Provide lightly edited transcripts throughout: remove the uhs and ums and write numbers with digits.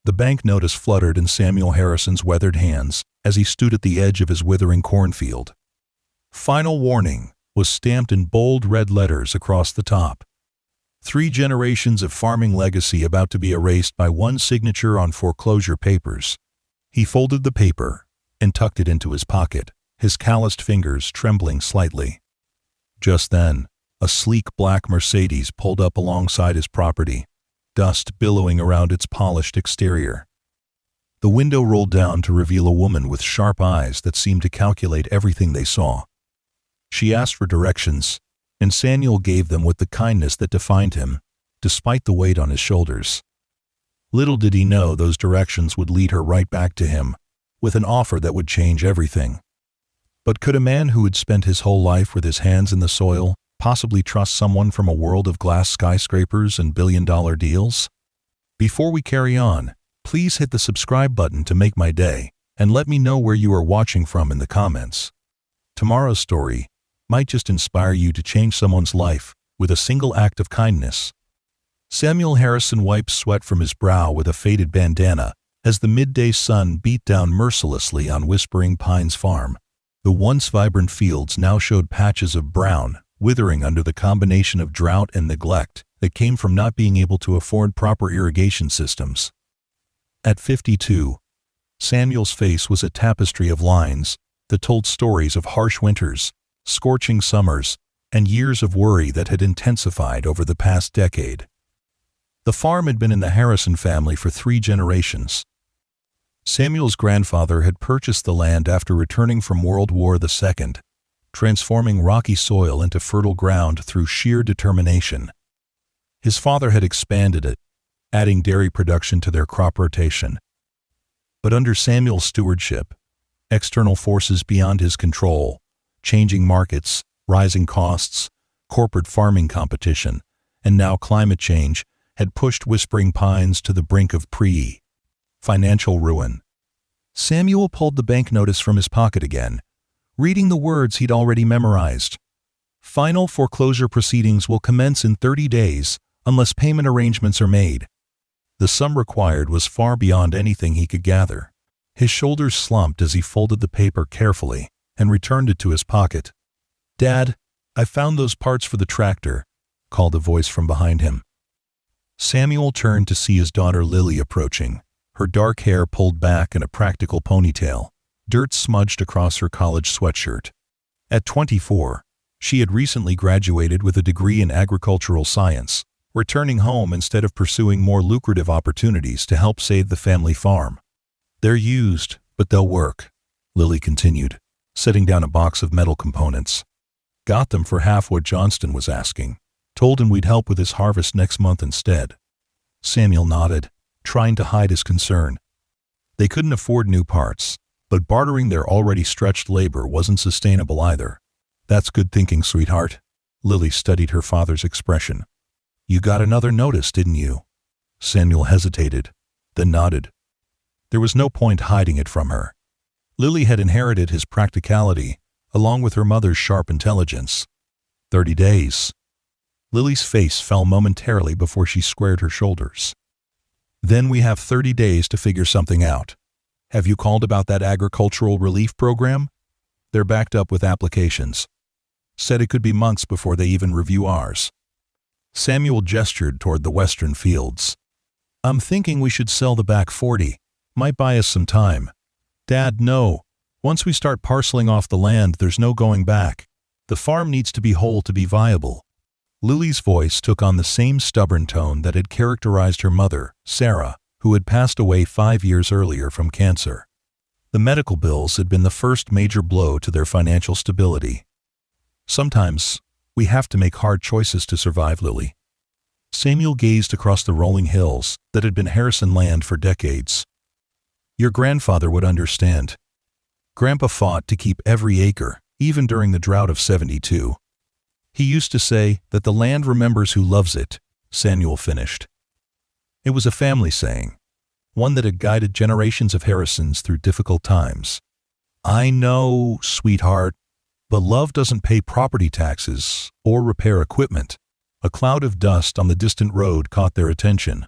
The bank notice fluttered in Samuel Harrison's weathered hands as he stood at the edge of his withering cornfield. Final warning was stamped in bold red letters across the top. 3 generations of farming legacy about to be erased by one signature on foreclosure papers. He folded the paper and tucked it into his pocket, his calloused fingers trembling slightly. Just then, a sleek black Mercedes pulled up alongside his property, dust billowing around its polished exterior. The window rolled down to reveal a woman with sharp eyes that seemed to calculate everything they saw. She asked for directions, and Samuel gave them with the kindness that defined him, despite the weight on his shoulders. Little did he know those directions would lead her right back to him, with an offer that would change everything. But could a man who had spent his whole life with his hands in the soil possibly trust someone from a world of glass skyscrapers and billion-dollar deals? Before we carry on, please hit the subscribe button to make my day, and let me know where you are watching from in the comments. Tomorrow's story might just inspire you to change someone's life with a single act of kindness. Samuel Harrison wiped sweat from his brow with a faded bandana as the midday sun beat down mercilessly on Whispering Pines Farm. The once vibrant fields now showed patches of brown, withering under the combination of drought and neglect that came from not being able to afford proper irrigation systems. At 52, Samuel's face was a tapestry of lines that told stories of harsh winters, scorching summers, and years of worry that had intensified over the past decade. The farm had been in the Harrison family for 3 generations. Samuel's grandfather had purchased the land after returning from World War II, transforming rocky soil into fertile ground through sheer determination. His father had expanded it, adding dairy production to their crop rotation. But under Samuel's stewardship, external forces beyond his control, changing markets, rising costs, corporate farming competition, and now climate change had pushed Whispering Pines to the brink of financial ruin. Samuel pulled the bank notice from his pocket again, reading the words he'd already memorized. Final foreclosure proceedings will commence in 30 days unless payment arrangements are made. The sum required was far beyond anything he could gather. His shoulders slumped as he folded the paper carefully and returned it to his pocket. "Dad, I found those parts for the tractor," called a voice from behind him. Samuel turned to see his daughter Lily approaching, her dark hair pulled back in a practical ponytail, dirt smudged across her college sweatshirt. At 24, she had recently graduated with a degree in agricultural science, returning home instead of pursuing more lucrative opportunities to help save the family farm. "They're used, but they'll work," Lily continued, setting down a box of metal components. "Got them for half what Johnston was asking. Told him we'd help with his harvest next month instead." Samuel nodded, trying to hide his concern. They couldn't afford new parts, but bartering their already stretched labor wasn't sustainable either. "That's good thinking, sweetheart." Lily studied her father's expression. "You got another notice, didn't you?" Samuel hesitated, then nodded. There was no point hiding it from her. Lily had inherited his practicality, along with her mother's sharp intelligence. 30 days. Lily's face fell momentarily before she squared her shoulders. "Then we have 30 days to figure something out. Have you called about that agricultural relief program? They're backed up with applications. Said it could be months before they even review ours." Samuel gestured toward the western fields. "I'm thinking we should sell the back 40. Might buy us some time." "Dad, no. Once we start parceling off the land, there's no going back. The farm needs to be whole to be viable." Lily's voice took on the same stubborn tone that had characterized her mother, Sarah, who had passed away 5 years earlier from cancer. The medical bills had been the first major blow to their financial stability. "Sometimes, we have to make hard choices to survive, Lily." Samuel gazed across the rolling hills that had been Harrison land for decades. "Your grandfather would understand. Grandpa fought to keep every acre, even during the drought of 72. He used to say that the land remembers who loves it," Samuel finished. It was a family saying, one that had guided generations of Harrisons through difficult times. "I know, sweetheart, but love doesn't pay property taxes or repair equipment." A cloud of dust on the distant road caught their attention.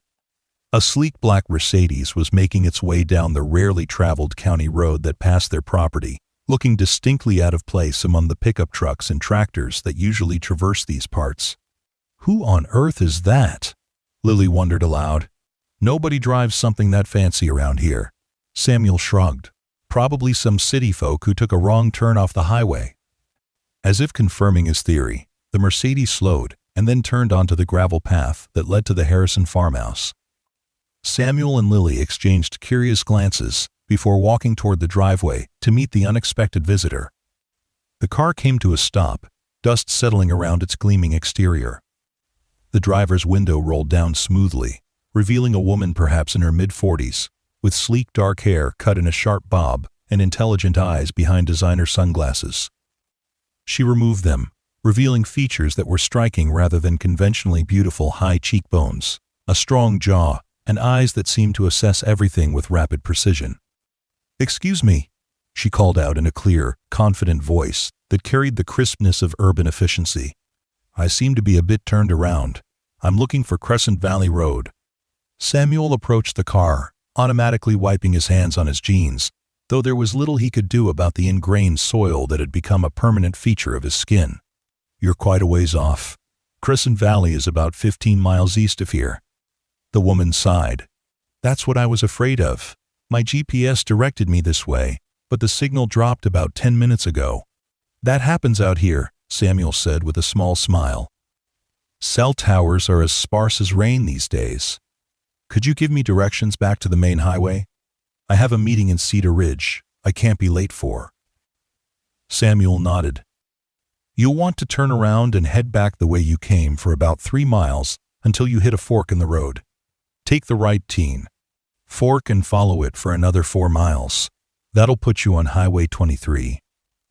A sleek black Mercedes was making its way down the rarely traveled county road that passed their property, looking distinctly out of place among the pickup trucks and tractors that usually traverse these parts. Who on earth is that? Lily wondered aloud. Nobody drives something that fancy around here. Samuel shrugged. Probably some city folk who took a wrong turn off the highway. As if confirming his theory, the Mercedes slowed and then turned onto the gravel path that led to the Harrison farmhouse. Samuel and Lily exchanged curious glances before walking toward the driveway to meet the unexpected visitor. The car came to a stop, dust settling around its gleaming exterior. The driver's window rolled down smoothly, revealing a woman perhaps in her mid-40s, with sleek dark hair cut in a sharp bob and intelligent eyes behind designer sunglasses. She removed them, revealing features that were striking rather than conventionally beautiful high cheekbones, a strong jaw, and eyes that seemed to assess everything with rapid precision. "Excuse me," she called out in a clear, confident voice that carried the crispness of urban efficiency. "I seem to be a bit turned around. I'm looking for Crescent Valley Road." Samuel approached the car, automatically wiping his hands on his jeans, though there was little he could do about the ingrained soil that had become a permanent feature of his skin. "You're quite a ways off. Crescent Valley is about 15 miles east of here." The woman sighed. "That's what I was afraid of. My GPS directed me this way, but the signal dropped about 10 minutes ago." "That happens out here," Samuel said with a small smile. "Cell towers are as sparse as rain these days. Could you give me directions back to the main highway? I have a meeting in Cedar Ridge I can't be late for." Samuel nodded. "You'll want to turn around and head back the way you came for about 3 miles until you hit a fork in the road. Take the right teen. Fork and follow it for another 4 miles. That'll put you on Highway 23.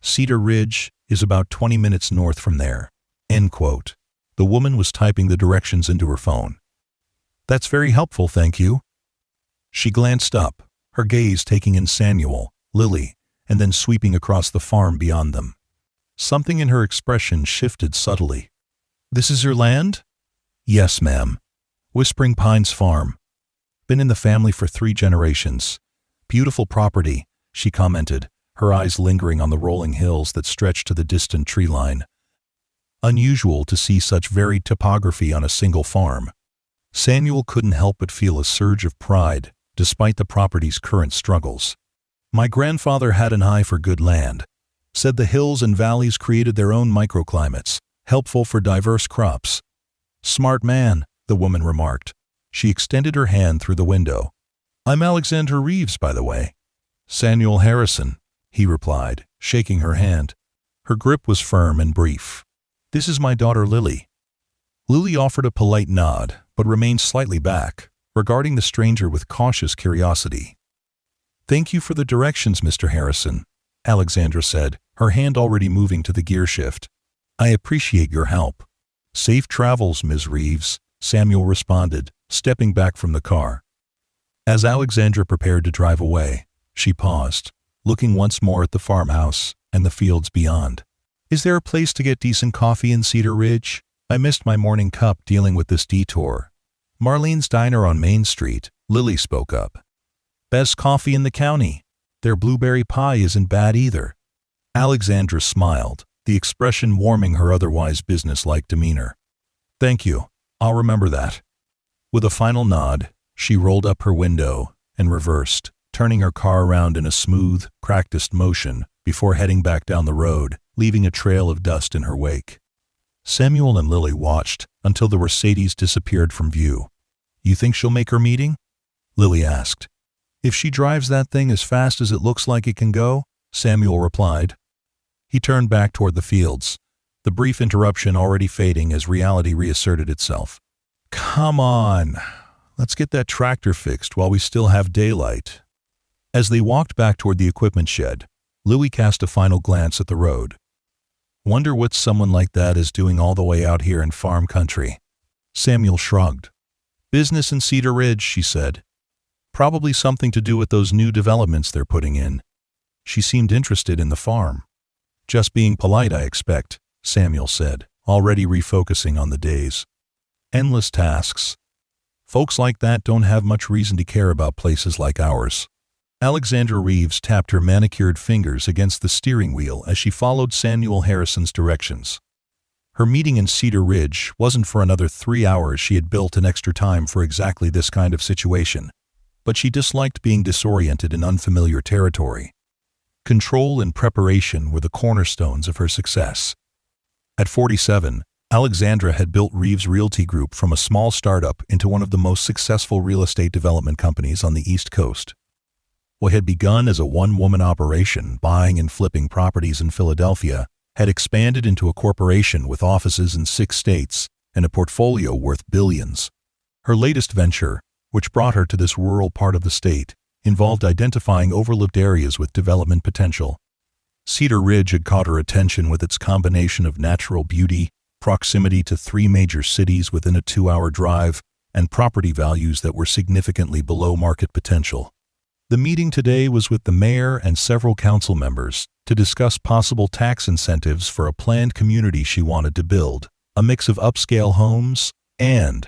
Cedar Ridge is about 20 minutes north from there." End quote. The woman was typing the directions into her phone. "That's very helpful, thank you." She glanced up, her gaze taking in Samuel, Lily, and then sweeping across the farm beyond them. Something in her expression shifted subtly. "This is your land?" "Yes, ma'am. Whispering Pines Farm. Been in the family for 3 generations. Beautiful property," she commented, her eyes lingering on the rolling hills that stretched to the distant tree line. Unusual to see such varied topography on a single farm. Samuel couldn't help but feel a surge of pride, despite the property's current struggles. "My grandfather had an eye for good land. Said the hills and valleys created their own microclimates, helpful for diverse crops." "Smart man," the woman remarked. She extended her hand through the window. "I'm Alexandra Reeves, by the way." "Samuel Harrison," he replied, shaking her hand. Her grip was firm and brief. "This is my daughter Lily." Lily offered a polite nod, but remained slightly back, regarding the stranger with cautious curiosity. "Thank you for the directions, Mr. Harrison," Alexandra said, her hand already moving to the gear shift. "I appreciate your help." "Safe travels, Ms. Reeves," Samuel responded, stepping back from the car. As Alexandra prepared to drive away, she paused, looking once more at the farmhouse and the fields beyond. "Is there a place to get decent coffee in Cedar Ridge? I missed my morning cup dealing with this detour." "Marlene's Diner on Main Street," Lily spoke up. "Best coffee in the county. Their blueberry pie isn't bad either." Alexandra smiled, the expression warming her otherwise businesslike demeanor. "Thank you. I'll remember that." With a final nod, she rolled up her window and reversed, turning her car around in a smooth, practiced motion before heading back down the road, leaving a trail of dust in her wake. Samuel and Lily watched until the Mercedes disappeared from view. "You think she'll make her meeting?" Lily asked. "If she drives that thing as fast as it looks like it can go," Samuel replied. He turned back toward the fields, the brief interruption already fading as reality reasserted itself. "Come on, let's get that tractor fixed while we still have daylight." As they walked back toward the equipment shed, Louis cast a final glance at the road. "Wonder what someone like that is doing all the way out here in farm country." Samuel shrugged. "Business in Cedar Ridge," she said. "Probably something to do with those new developments they're putting in." She seemed interested in the farm. "Just being polite, I expect," Samuel said, already refocusing on the day's endless tasks. Folks like that don't have much reason to care about places like ours. Alexandra Reeves tapped her manicured fingers against the steering wheel as she followed Samuel Harrison's directions. Her meeting in Cedar Ridge wasn't for another 3 hours. She had built an extra time for exactly this kind of situation, but she disliked being disoriented in unfamiliar territory. Control and preparation were the cornerstones of her success. At 47, Alexandra had built Reeves Realty Group from a small startup into one of the most successful real estate development companies on the East Coast. What had begun as a one-woman operation, buying and flipping properties in Philadelphia, had expanded into a corporation with offices in 6 states and a portfolio worth billions. Her latest venture, which brought her to this rural part of the state, involved identifying overlooked areas with development potential. Cedar Ridge had caught her attention with its combination of natural beauty, proximity to 3 major cities within a 2-hour drive, and property values that were significantly below market potential. The meeting today was with the mayor and several council members to discuss possible tax incentives for a planned community she wanted to build, a mix of upscale homes and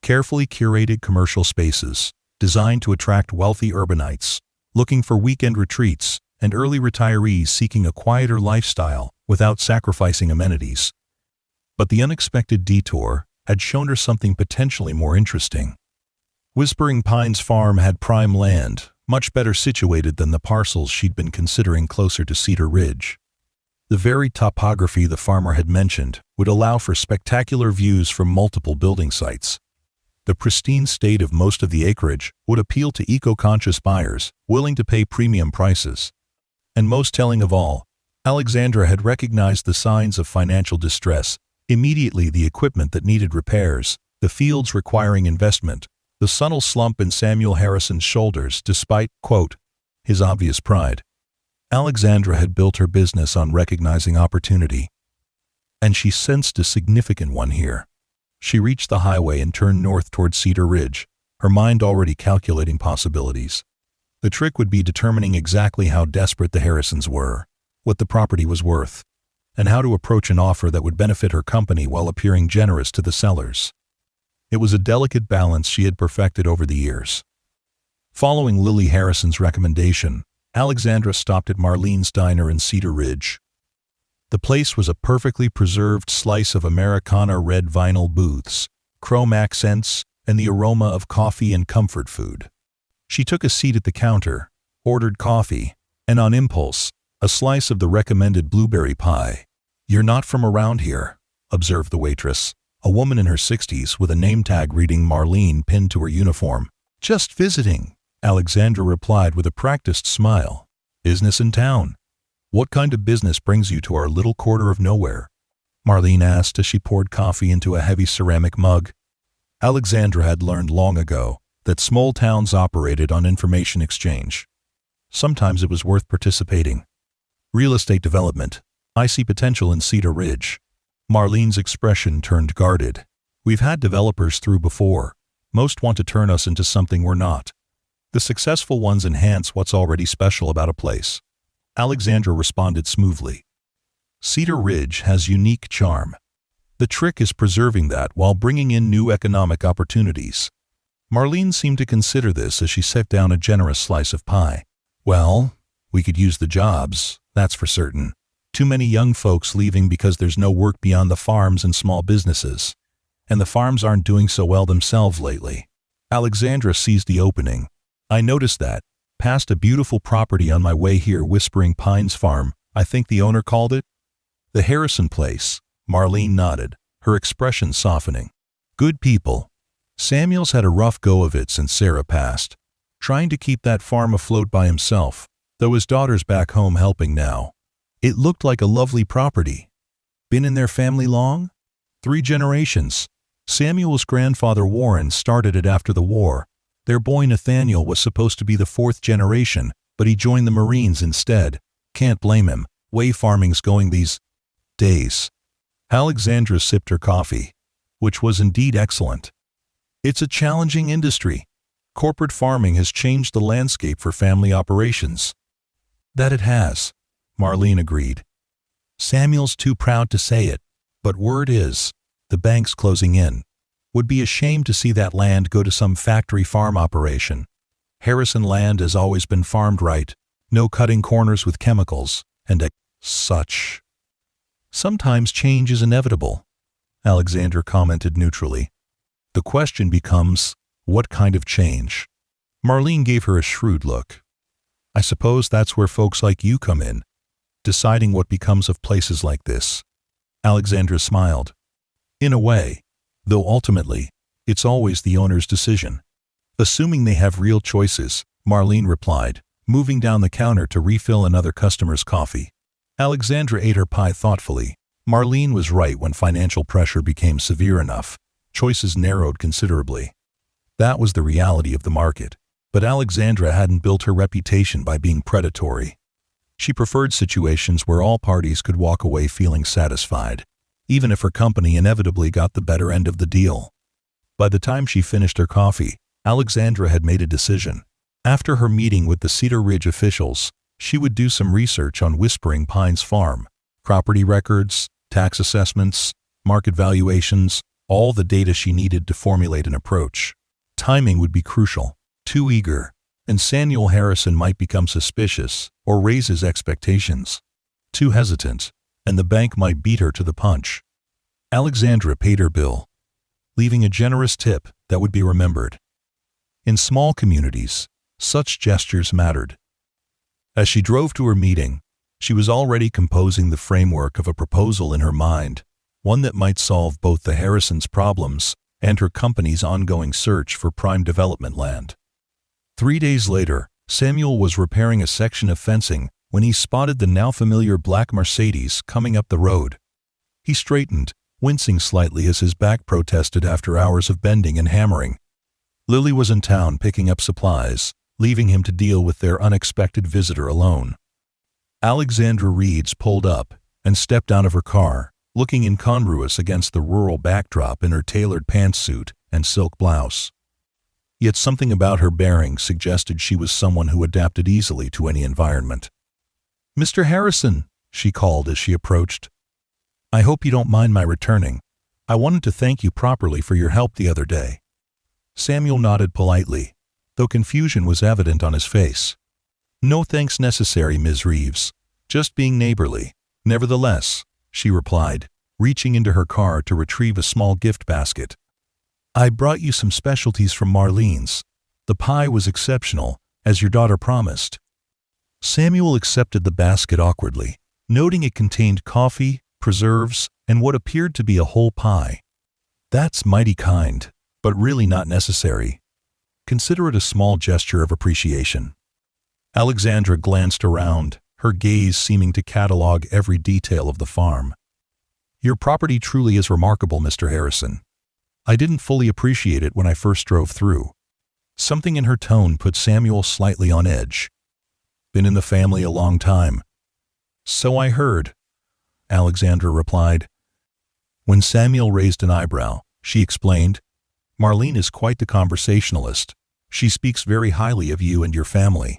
carefully curated commercial spaces designed to attract wealthy urbanites looking for weekend retreats and early retirees seeking a quieter lifestyle without sacrificing amenities. But the unexpected detour had shown her something potentially more interesting. Whispering Pines Farm had prime land, much better situated than the parcels she'd been considering closer to Cedar Ridge. The very topography the farmer had mentioned would allow for spectacular views from multiple building sites. The pristine state of most of the acreage would appeal to eco-conscious buyers willing to pay premium prices. And most telling of all, Alexandra had recognized the signs of financial distress immediately: the equipment that needed repairs, the fields requiring investment, the subtle slump in Samuel Harrison's shoulders despite, quote, his obvious pride. Alexandra had built her business on recognizing opportunity, and she sensed a significant one here. She reached the highway and turned north toward Cedar Ridge, her mind already calculating possibilities. The trick would be determining exactly how desperate the Harrisons were, what the property was worth, and how to approach an offer that would benefit her company while appearing generous to the sellers. It was a delicate balance she had perfected over the years. Following Lily Harrison's recommendation, Alexandra stopped at Marlene's Diner in Cedar Ridge. The place was a perfectly preserved slice of Americana red vinyl booths, chrome accents, and the aroma of coffee and comfort food. She took a seat at the counter, ordered coffee, and on impulse, a slice of the recommended blueberry pie. "You're not from around here," observed the waitress, a woman in her 60s with a name tag reading Marlene pinned to her uniform. "Just visiting," Alexandra replied with a practiced smile. "Business in town." "What kind of business brings you to our little quarter of nowhere?" Marlene asked as she poured coffee into a heavy ceramic mug. Alexandra had learned long ago that small towns operated on information exchange. Sometimes it was worth participating. "Real estate development. I see potential in Cedar Ridge." Marlene's expression turned guarded. "We've had developers through before. Most want to turn us into something we're not. The successful ones enhance what's already special about a place." Alexandra responded smoothly. "Cedar Ridge has unique charm. The trick is preserving that while bringing in new economic opportunities." Marlene seemed to consider this as she set down a generous slice of pie. "Well, we could use the jobs, that's for certain. Too many young folks leaving because there's no work beyond the farms and small businesses. And the farms aren't doing so well themselves lately." Alexandra seized the opening. "I noticed that. Passed a beautiful property on my way here, Whispering Pines Farm, I think the owner called it." "The Harrison place." Marlene nodded, her expression softening. "Good people. Samuel's had a rough go of it since Sarah passed, trying to keep that farm afloat by himself, though his daughter's back home helping now. It looked like a lovely property. Been in their family long? 3 generations. Samuel's grandfather Warren started it after the war. Their boy Nathaniel was supposed to be the 4th generation, but he joined the Marines instead. Can't blame him. Way farming's going these days." Alexandra sipped her coffee, which was indeed excellent. "It's a challenging industry. Corporate farming has changed the landscape for family operations." "That it has," Marlene agreed. "Samuel's too proud to say it, but word is, the bank's closing in." Would be ashamed to see that land go to some factory farm operation. Harrison land has always been farmed right, no cutting corners with chemicals, and such. Sometimes change is inevitable, Alexandra commented neutrally. The question becomes, what kind of change? Marlene gave her a shrewd look. I suppose that's where folks like you come in, deciding what becomes of places like this. Alexandra smiled. In a way, though ultimately, it's always the owner's decision. Assuming they have real choices, Marlene replied, moving down the counter to refill another customer's coffee. Alexandra ate her pie thoughtfully. Marlene was right when financial pressure became severe enough. Choices narrowed considerably. That was the reality of the market. But Alexandra hadn't built her reputation by being predatory. She preferred situations where all parties could walk away feeling satisfied, even if her company inevitably got the better end of the deal. By the time she finished her coffee, Alexandra had made a decision. After her meeting with the Cedar Ridge officials, she would do some research on Whispering Pines Farm, property records, tax assessments, market valuations, all the data she needed to formulate an approach. Timing would be crucial. Too eager, and Samuel Harrison might become suspicious or raise his expectations. Too hesitant, and the bank might beat her to the punch. Alexandra paid her bill, leaving a generous tip that would be remembered. In small communities, such gestures mattered. As she drove to her meeting, she was already composing the framework of a proposal in her mind, one that might solve both the Harrisons' problems and her company's ongoing search for prime development land. 3 days later, Samuel was repairing a section of fencing when he spotted the now familiar black Mercedes coming up the road. He straightened, wincing slightly as his back protested after hours of bending and hammering. Lily was in town picking up supplies, leaving him to deal with their unexpected visitor alone. Alexandra Reeds pulled up and stepped out of her car, looking incongruous against the rural backdrop in her tailored pantsuit and silk blouse. Yet something about her bearing suggested she was someone who adapted easily to any environment. "Mr. Harrison," she called as she approached. "I hope you don't mind my returning. I wanted to thank you properly for your help the other day." Samuel nodded politely, though confusion was evident on his face. "No thanks necessary, Ms. Reeves. Just being neighborly." "Nevertheless," she replied, reaching into her car to retrieve a small gift basket. "I brought you some specialties from Marlene's. The pie was exceptional, as your daughter promised." Samuel accepted the basket awkwardly, noting it contained coffee, preserves, and what appeared to be a whole pie. "That's mighty kind, but really not necessary. Consider it a small gesture of appreciation." Alexandra glanced around, her gaze seeming to catalog every detail of the farm. "Your property truly is remarkable, Mr. Harrison. I didn't fully appreciate it when I first drove through." Something in her tone put Samuel slightly on edge. "Been in the family a long time." "So I heard," Alexandra replied. When Samuel raised an eyebrow, she explained, "Marlene is quite the conversationalist. She speaks very highly of you and your family."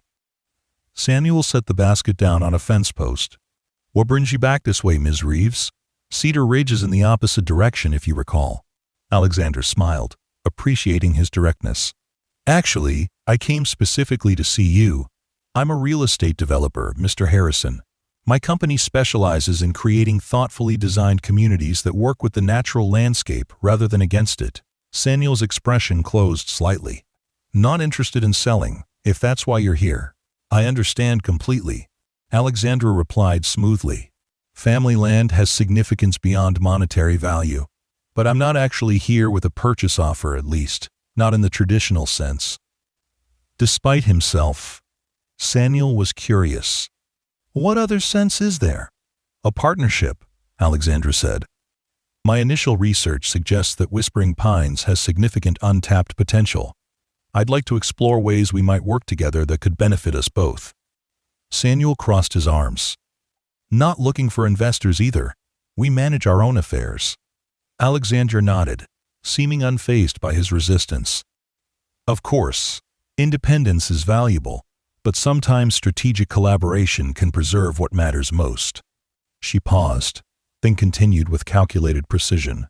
Samuel set the basket down on a fence post. "What brings you back this way, Ms. Reeves? Cedar Ridge is in the opposite direction, if you recall." Alexandra smiled, appreciating his directness. "Actually, I came specifically to see you. I'm a real estate developer, Mr. Harrison. My company specializes in creating thoughtfully designed communities that work with the natural landscape rather than against it." Samuel's expression closed slightly. "Not interested in selling, if that's why you're here." "I understand completely," Alexandra replied smoothly. "Family land has significance beyond monetary value. But I'm not actually here with a purchase offer, at least, not in the traditional sense." Despite himself, Samuel was curious. "What other sense is there?" "A partnership," Alexandra said. "My initial research suggests that Whispering Pines has significant untapped potential. I'd like to explore ways we might work together that could benefit us both." Samuel crossed his arms. "Not looking for investors either. We manage our own affairs." Alexandra nodded, seeming unfazed by his resistance. "Of course, independence is valuable, but sometimes strategic collaboration can preserve what matters most." She paused, then continued with calculated precision.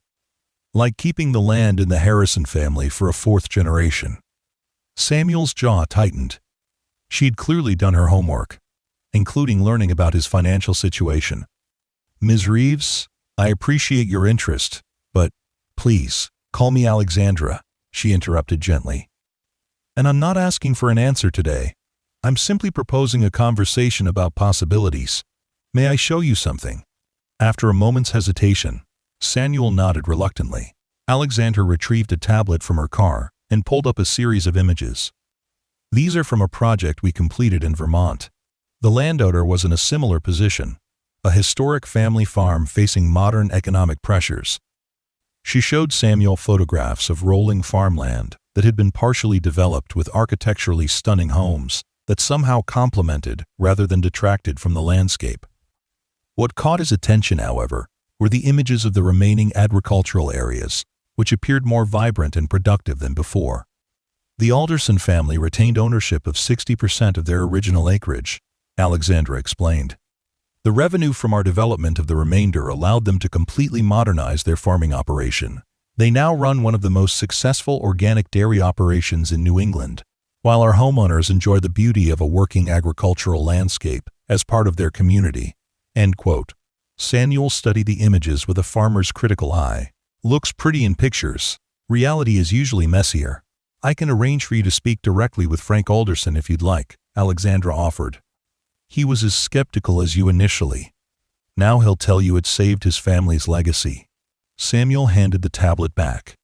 Like keeping the land in the Harrison family for a fourth generation. Samuel's jaw tightened. She'd clearly done her homework, including learning about his financial situation. Ms. Reeves, I appreciate your interest, but please, call me Alexandra, she interrupted gently. And I'm not asking for an answer today. I'm simply proposing a conversation about possibilities. May I show you something? After a moment's hesitation, Samuel nodded reluctantly. Alexandra retrieved a tablet from her car and pulled up a series of images. These are from a project we completed in Vermont. The landowner was in a similar position, a historic family farm facing modern economic pressures. She showed Samuel photographs of rolling farmland that had been partially developed with architecturally stunning homes that somehow complemented rather than detracted from the landscape. What caught his attention, however, were the images of the remaining agricultural areas, which appeared more vibrant and productive than before. The Alderson family retained ownership of 60% of their original acreage, Alexandra explained. The revenue from our development of the remainder allowed them to completely modernize their farming operation. They now run one of the most successful organic dairy operations in New England, while our homeowners enjoy the beauty of a working agricultural landscape as part of their community. End quote. Samuel studied the images with a farmer's critical eye. Looks pretty in pictures. Reality is usually messier. I can arrange for you to speak directly with Frank Alderson if you'd like, Alexandra offered. He was as skeptical as you initially. Now he'll tell you it saved his family's legacy. Samuel handed the tablet back.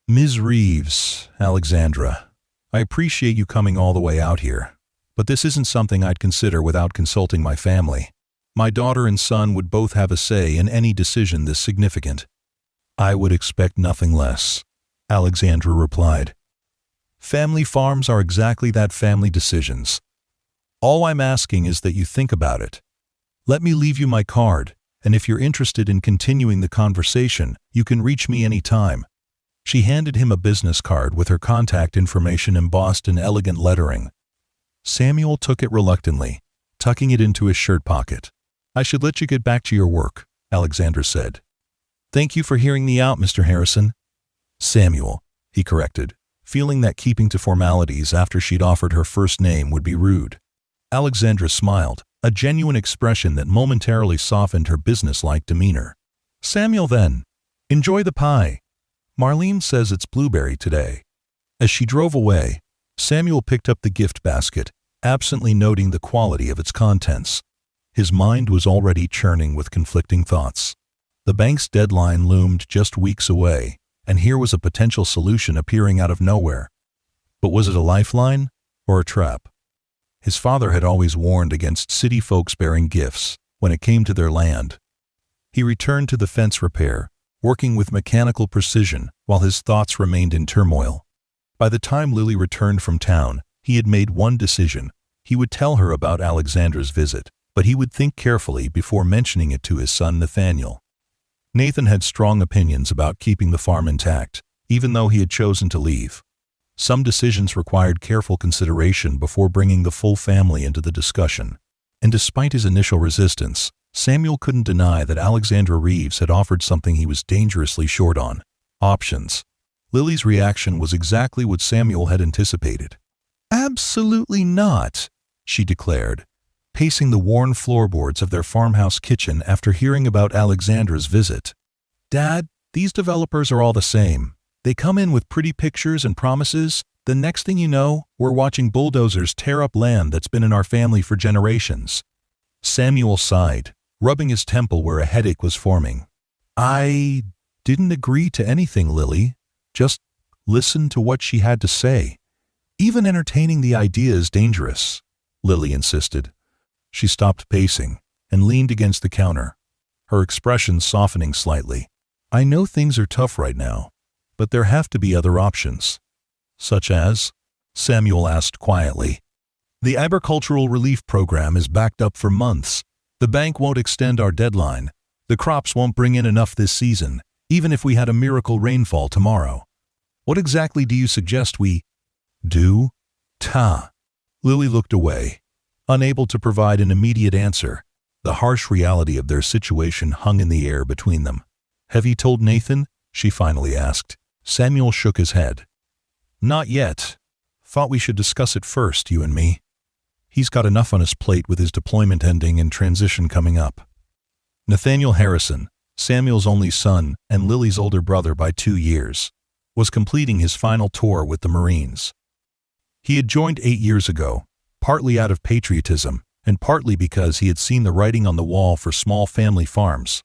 Ms. Reeves, Alexandra, I appreciate you coming all the way out here, but this isn't something I'd consider without consulting my family. My daughter and son would both have a say in any decision this significant. I would expect nothing less, Alexandra replied. Family farms are exactly that, family decisions. All I'm asking is that you think about it. Let me leave you my card, and if you're interested in continuing the conversation, you can reach me anytime. She handed him a business card with her contact information embossed in elegant lettering. Samuel took it reluctantly, tucking it into his shirt pocket. I should let you get back to your work, Alexandra said. Thank you for hearing me out, Mr. Harrison. Samuel, he corrected, feeling that keeping to formalities after she'd offered her first name would be rude. Alexandra smiled, a genuine expression that momentarily softened her businesslike demeanor. Samuel then. Enjoy the pie. Marlene says it's blueberry today. As she drove away, Samuel picked up the gift basket, absently noting the quality of its contents. His mind was already churning with conflicting thoughts. The bank's deadline loomed just weeks away, and here was a potential solution appearing out of nowhere. But was it a lifeline or a trap? His father had always warned against city folks bearing gifts when it came to their land. He returned to the fence repair, working with mechanical precision while his thoughts remained in turmoil. By the time Lily returned from town, he had made one decision. He would tell her about Alexandra's visit, but he would think carefully before mentioning it to his son Nathaniel. Nathan had strong opinions about keeping the farm intact, even though he had chosen to leave. Some decisions required careful consideration before bringing the full family into the discussion. And despite his initial resistance, Samuel couldn't deny that Alexandra Reeves had offered something he was dangerously short on: options. Lily's reaction was exactly what Samuel had anticipated. Absolutely not, she declared, pacing the worn floorboards of their farmhouse kitchen after hearing about Alexandra's visit. Dad, these developers are all the same. They come in with pretty pictures and promises. The next thing you know, we're watching bulldozers tear up land that's been in our family for generations. Samuel sighed, rubbing his temple where a headache was forming. I didn't agree to anything, Lily. Just listen to what she had to say. Even entertaining the idea is dangerous, Lily insisted. She stopped pacing and leaned against the counter, her expression softening slightly. I know things are tough right now, but there have to be other options. Such as? Samuel asked quietly. The agricultural relief program is backed up for months. The bank won't extend our deadline. The crops won't bring in enough this season, even if we had a miracle rainfall tomorrow. What exactly do you suggest we do? Lily looked away, unable to provide an immediate answer. The harsh reality of their situation hung in the air between them. Have you told Nathan? she finally asked. Samuel shook his head. Not yet. Thought we should discuss it first, you and me. He's got enough on his plate with his deployment ending and transition coming up. Nathaniel Harrison, Samuel's only son and Lily's older brother by 2 years, was completing his final tour with the Marines. He had joined 8 years ago, partly out of patriotism and partly because he had seen the writing on the wall for small family farms.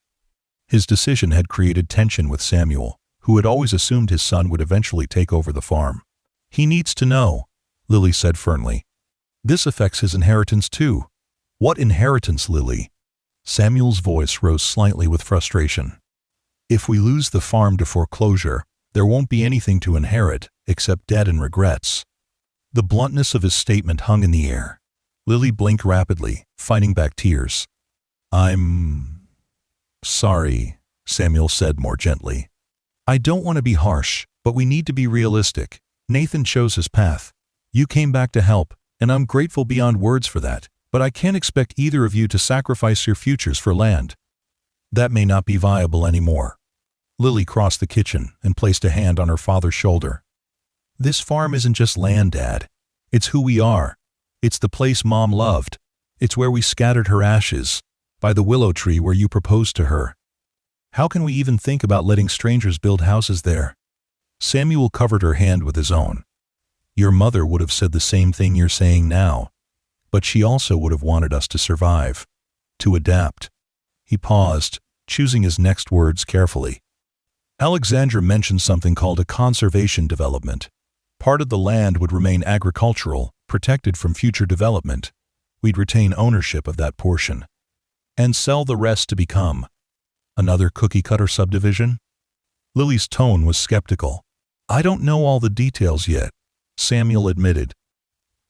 His decision had created tension with Samuel, who had always assumed his son would eventually take over the farm. He needs to know, Lily said firmly. This affects his inheritance too. What inheritance, Lily? Samuel's voice rose slightly with frustration. If we lose the farm to foreclosure, there won't be anything to inherit except debt and regrets. The bluntness of his statement hung in the air. Lily blinked rapidly, fighting back tears. I'm sorry, Samuel said more gently. I don't want to be harsh, but we need to be realistic. Nathan chose his path. You came back to help, and I'm grateful beyond words for that, but I can't expect either of you to sacrifice your futures for land. That may not be viable anymore. Lily crossed the kitchen and placed a hand on her father's shoulder. This farm isn't just land, Dad. It's who we are. It's the place Mom loved. It's where we scattered her ashes, by the willow tree where you proposed to her. How can we even think about letting strangers build houses there? Samuel covered her hand with his own. Your mother would have said the same thing you're saying now, but she also would have wanted us to survive, to adapt. He paused, choosing his next words carefully. Alexandra mentioned something called a conservation development. Part of the land would remain agricultural, protected from future development. We'd retain ownership of that portion, and sell the rest to become another cookie-cutter subdivision? Lily's tone was skeptical. I don't know all the details yet, Samuel admitted.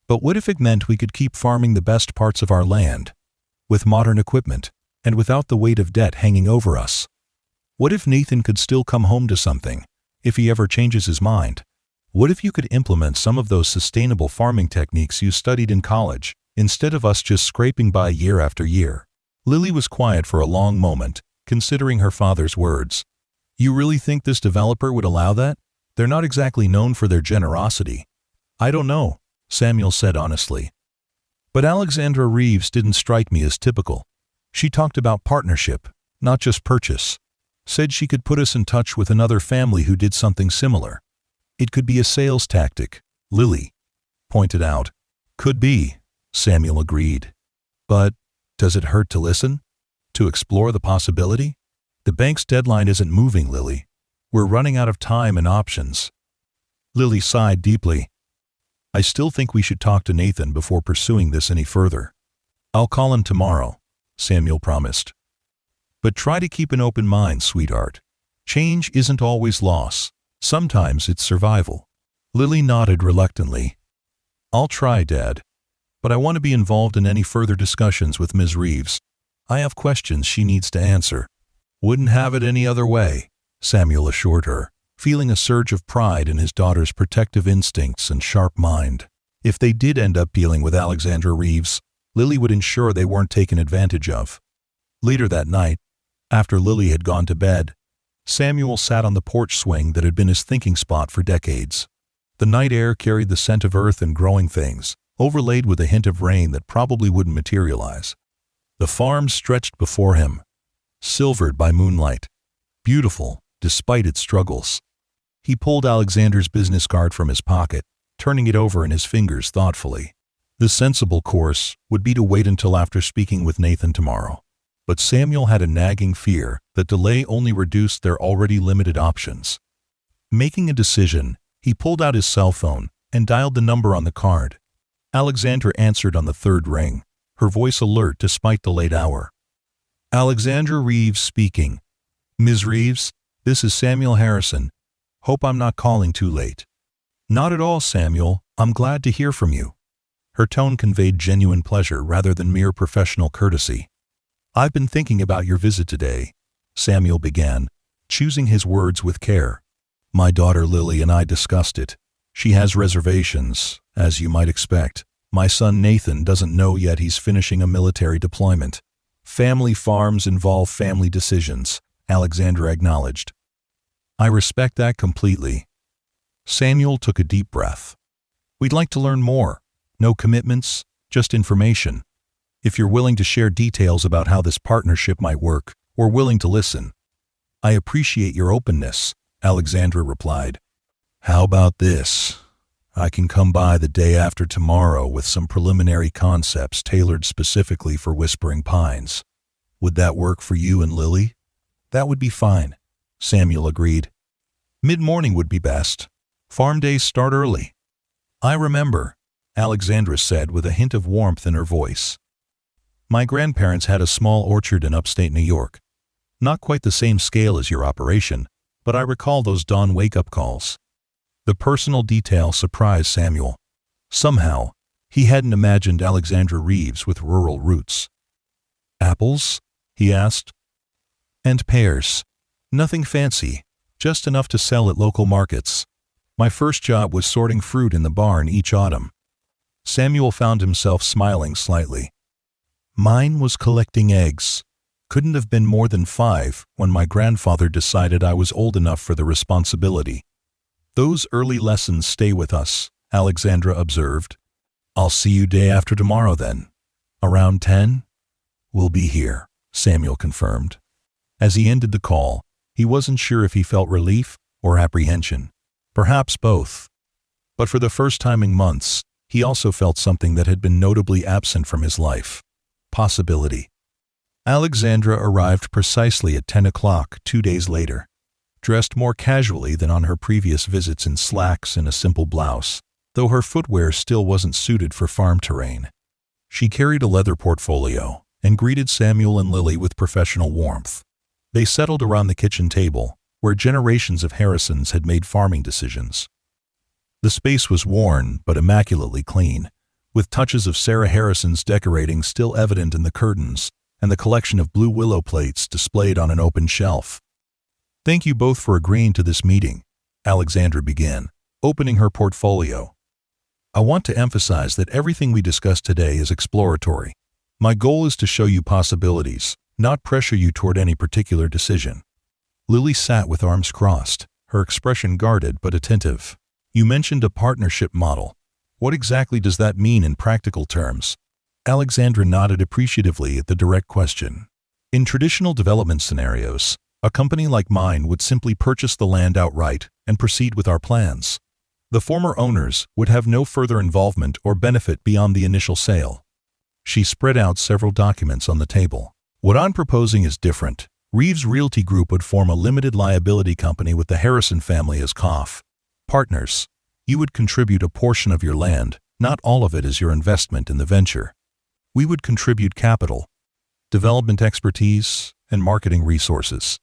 But what if it meant we could keep farming the best parts of our land, with modern equipment, and without the weight of debt hanging over us? What if Nathan could still come home to something, if he ever changes his mind? What if you could implement some of those sustainable farming techniques you studied in college, instead of us just scraping by year after year? Lily was quiet for a long moment, considering her father's words. You really think this developer would allow that? They're not exactly known for their generosity. I don't know, Samuel said honestly. But Alexandra Reeves didn't strike me as typical. She talked about partnership, not just purchase. Said she could put us in touch with another family who did something similar. It could be a sales tactic, Lily pointed out. Could be, Samuel agreed. But does it hurt to listen? To explore the possibility? The bank's deadline isn't moving, Lily. We're running out of time and options. Lily sighed deeply. I still think we should talk to Nathan before pursuing this any further. I'll call him tomorrow, Samuel promised. But try to keep an open mind, sweetheart. Change isn't always loss. Sometimes it's survival. Lily nodded reluctantly. I'll try, Dad. But I want to be involved in any further discussions with Ms. Reeves. I have questions she needs to answer. Wouldn't have it any other way, Samuel assured her, feeling a surge of pride in his daughter's protective instincts and sharp mind. If they did end up dealing with Alexandra Reeves, Lily would ensure they weren't taken advantage of. Later that night, after Lily had gone to bed, Samuel sat on the porch swing that had been his thinking spot for decades. The night air carried the scent of earth and growing things, overlaid with a hint of rain that probably wouldn't materialize. The farm stretched before him, silvered by moonlight, beautiful despite its struggles. He pulled Alexander's business card from his pocket, turning it over in his fingers thoughtfully. The sensible course would be to wait until after speaking with Nathan tomorrow. But Samuel had a nagging fear that delay only reduced their already limited options. Making a decision, he pulled out his cell phone and dialed the number on the card. Alexandra answered on the third ring, her voice alert despite the late hour. Alexandra Reeves speaking. Ms. Reeves, this is Samuel Harrison. Hope I'm not calling too late. Not at all, Samuel. I'm glad to hear from you. Her tone conveyed genuine pleasure rather than mere professional courtesy. I've been thinking about your visit today, Samuel began, choosing his words with care. My daughter Lily and I discussed it. She has reservations, as you might expect. My son Nathan doesn't know yet he's finishing a military deployment. Family farms involve family decisions, Alexandra acknowledged. I respect that completely. Samuel took a deep breath. We'd like to learn more. No commitments, just information. If you're willing to share details about how this partnership might work, we're willing to listen. I appreciate your openness, Alexandra replied. How about this? I can come by the day after tomorrow with some preliminary concepts tailored specifically for Whispering Pines. Would that work for you and Lily? That would be fine, Samuel agreed. Mid-morning would be best. Farm days start early. I remember, Alexandra said with a hint of warmth in her voice. My grandparents had a small orchard in upstate New York. Not quite the same scale as your operation, but I recall those dawn wake-up calls. The personal detail surprised Samuel. Somehow, he hadn't imagined Alexandra Reeves with rural roots. Apples? He asked. And pears. Nothing fancy, just enough to sell at local markets. My first job was sorting fruit in the barn each autumn. Samuel found himself smiling slightly. Mine was collecting eggs. Couldn't have been more than 5 when my grandfather decided I was old enough for the responsibility. Those early lessons stay with us, Alexandra observed. I'll see you day after tomorrow then. Around 10? We'll be here, Samuel confirmed. As he ended the call, he wasn't sure if he felt relief or apprehension. Perhaps both. But for the first time in months, he also felt something that had been notably absent from his life. Possibility. Alexandra arrived precisely at 10 o'clock 2 days later, dressed more casually than on her previous visits in slacks and a simple blouse, though her footwear still wasn't suited for farm terrain. She carried a leather portfolio and greeted Samuel and Lily with professional warmth. They settled around the kitchen table, where generations of Harrisons had made farming decisions. The space was worn but immaculately clean, with touches of Sarah Harrison's decorating still evident in the curtains and the collection of blue willow plates displayed on an open shelf. Thank you both for agreeing to this meeting, Alexandra began, opening her portfolio. I want to emphasize that everything we discussed today is exploratory. My goal is to show you possibilities, not pressure you toward any particular decision. Lily sat with arms crossed, her expression guarded but attentive. You mentioned a partnership model. What exactly does that mean in practical terms? Alexandra nodded appreciatively at the direct question. In traditional development scenarios, a company like mine would simply purchase the land outright and proceed with our plans. The former owners would have no further involvement or benefit beyond the initial sale. She spread out several documents on the table. What I'm proposing is different. Reeves Realty Group would form a limited liability company with the Harrison family as partners. You would contribute a portion of your land, not all of it as your investment in the venture. We would contribute capital, development expertise, and marketing resources.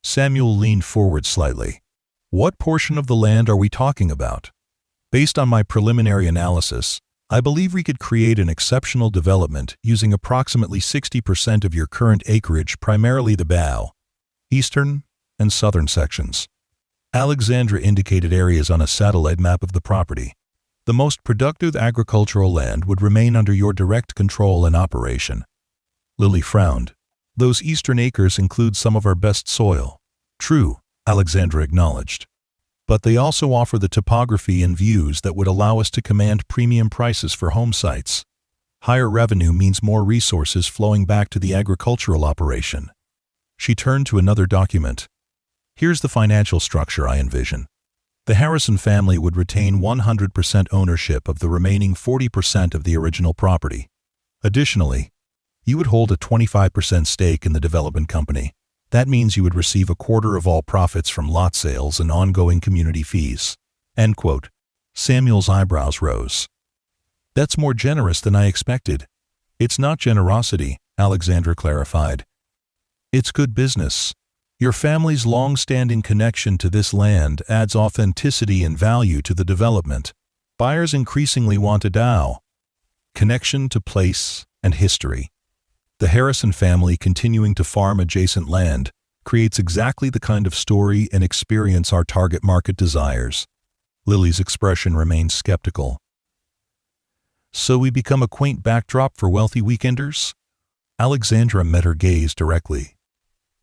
Samuel leaned forward slightly. What portion of the land are we talking about? Based on my preliminary analysis, I believe we could create an exceptional development using approximately 60% of your current acreage, primarily the bow, eastern, and southern sections. Alexandra indicated areas on a satellite map of the property. The most productive agricultural land would remain under your direct control and operation. Lily frowned. Those eastern acres include some of our best soil. True, Alexandra acknowledged. But they also offer the topography and views that would allow us to command premium prices for home sites. Higher revenue means more resources flowing back to the agricultural operation. She turned to another document. Here's the financial structure I envision. The Harrison family would retain 100% ownership of the remaining 40% of the original property. Additionally, you would hold a 25% stake in the development company. That means you would receive a quarter of all profits from lot sales and ongoing community fees. End quote. Samuel's eyebrows rose. That's more generous than I expected. It's not generosity, Alexandra clarified. It's good business. Your family's long-standing connection to this land adds authenticity and value to the development. Buyers increasingly want a DAO, connection to place and history. The Harrison family continuing to farm adjacent land creates exactly the kind of story and experience our target market desires. Lily's expression remained skeptical. So we become a quaint backdrop for wealthy weekenders? Alexandra met her gaze directly.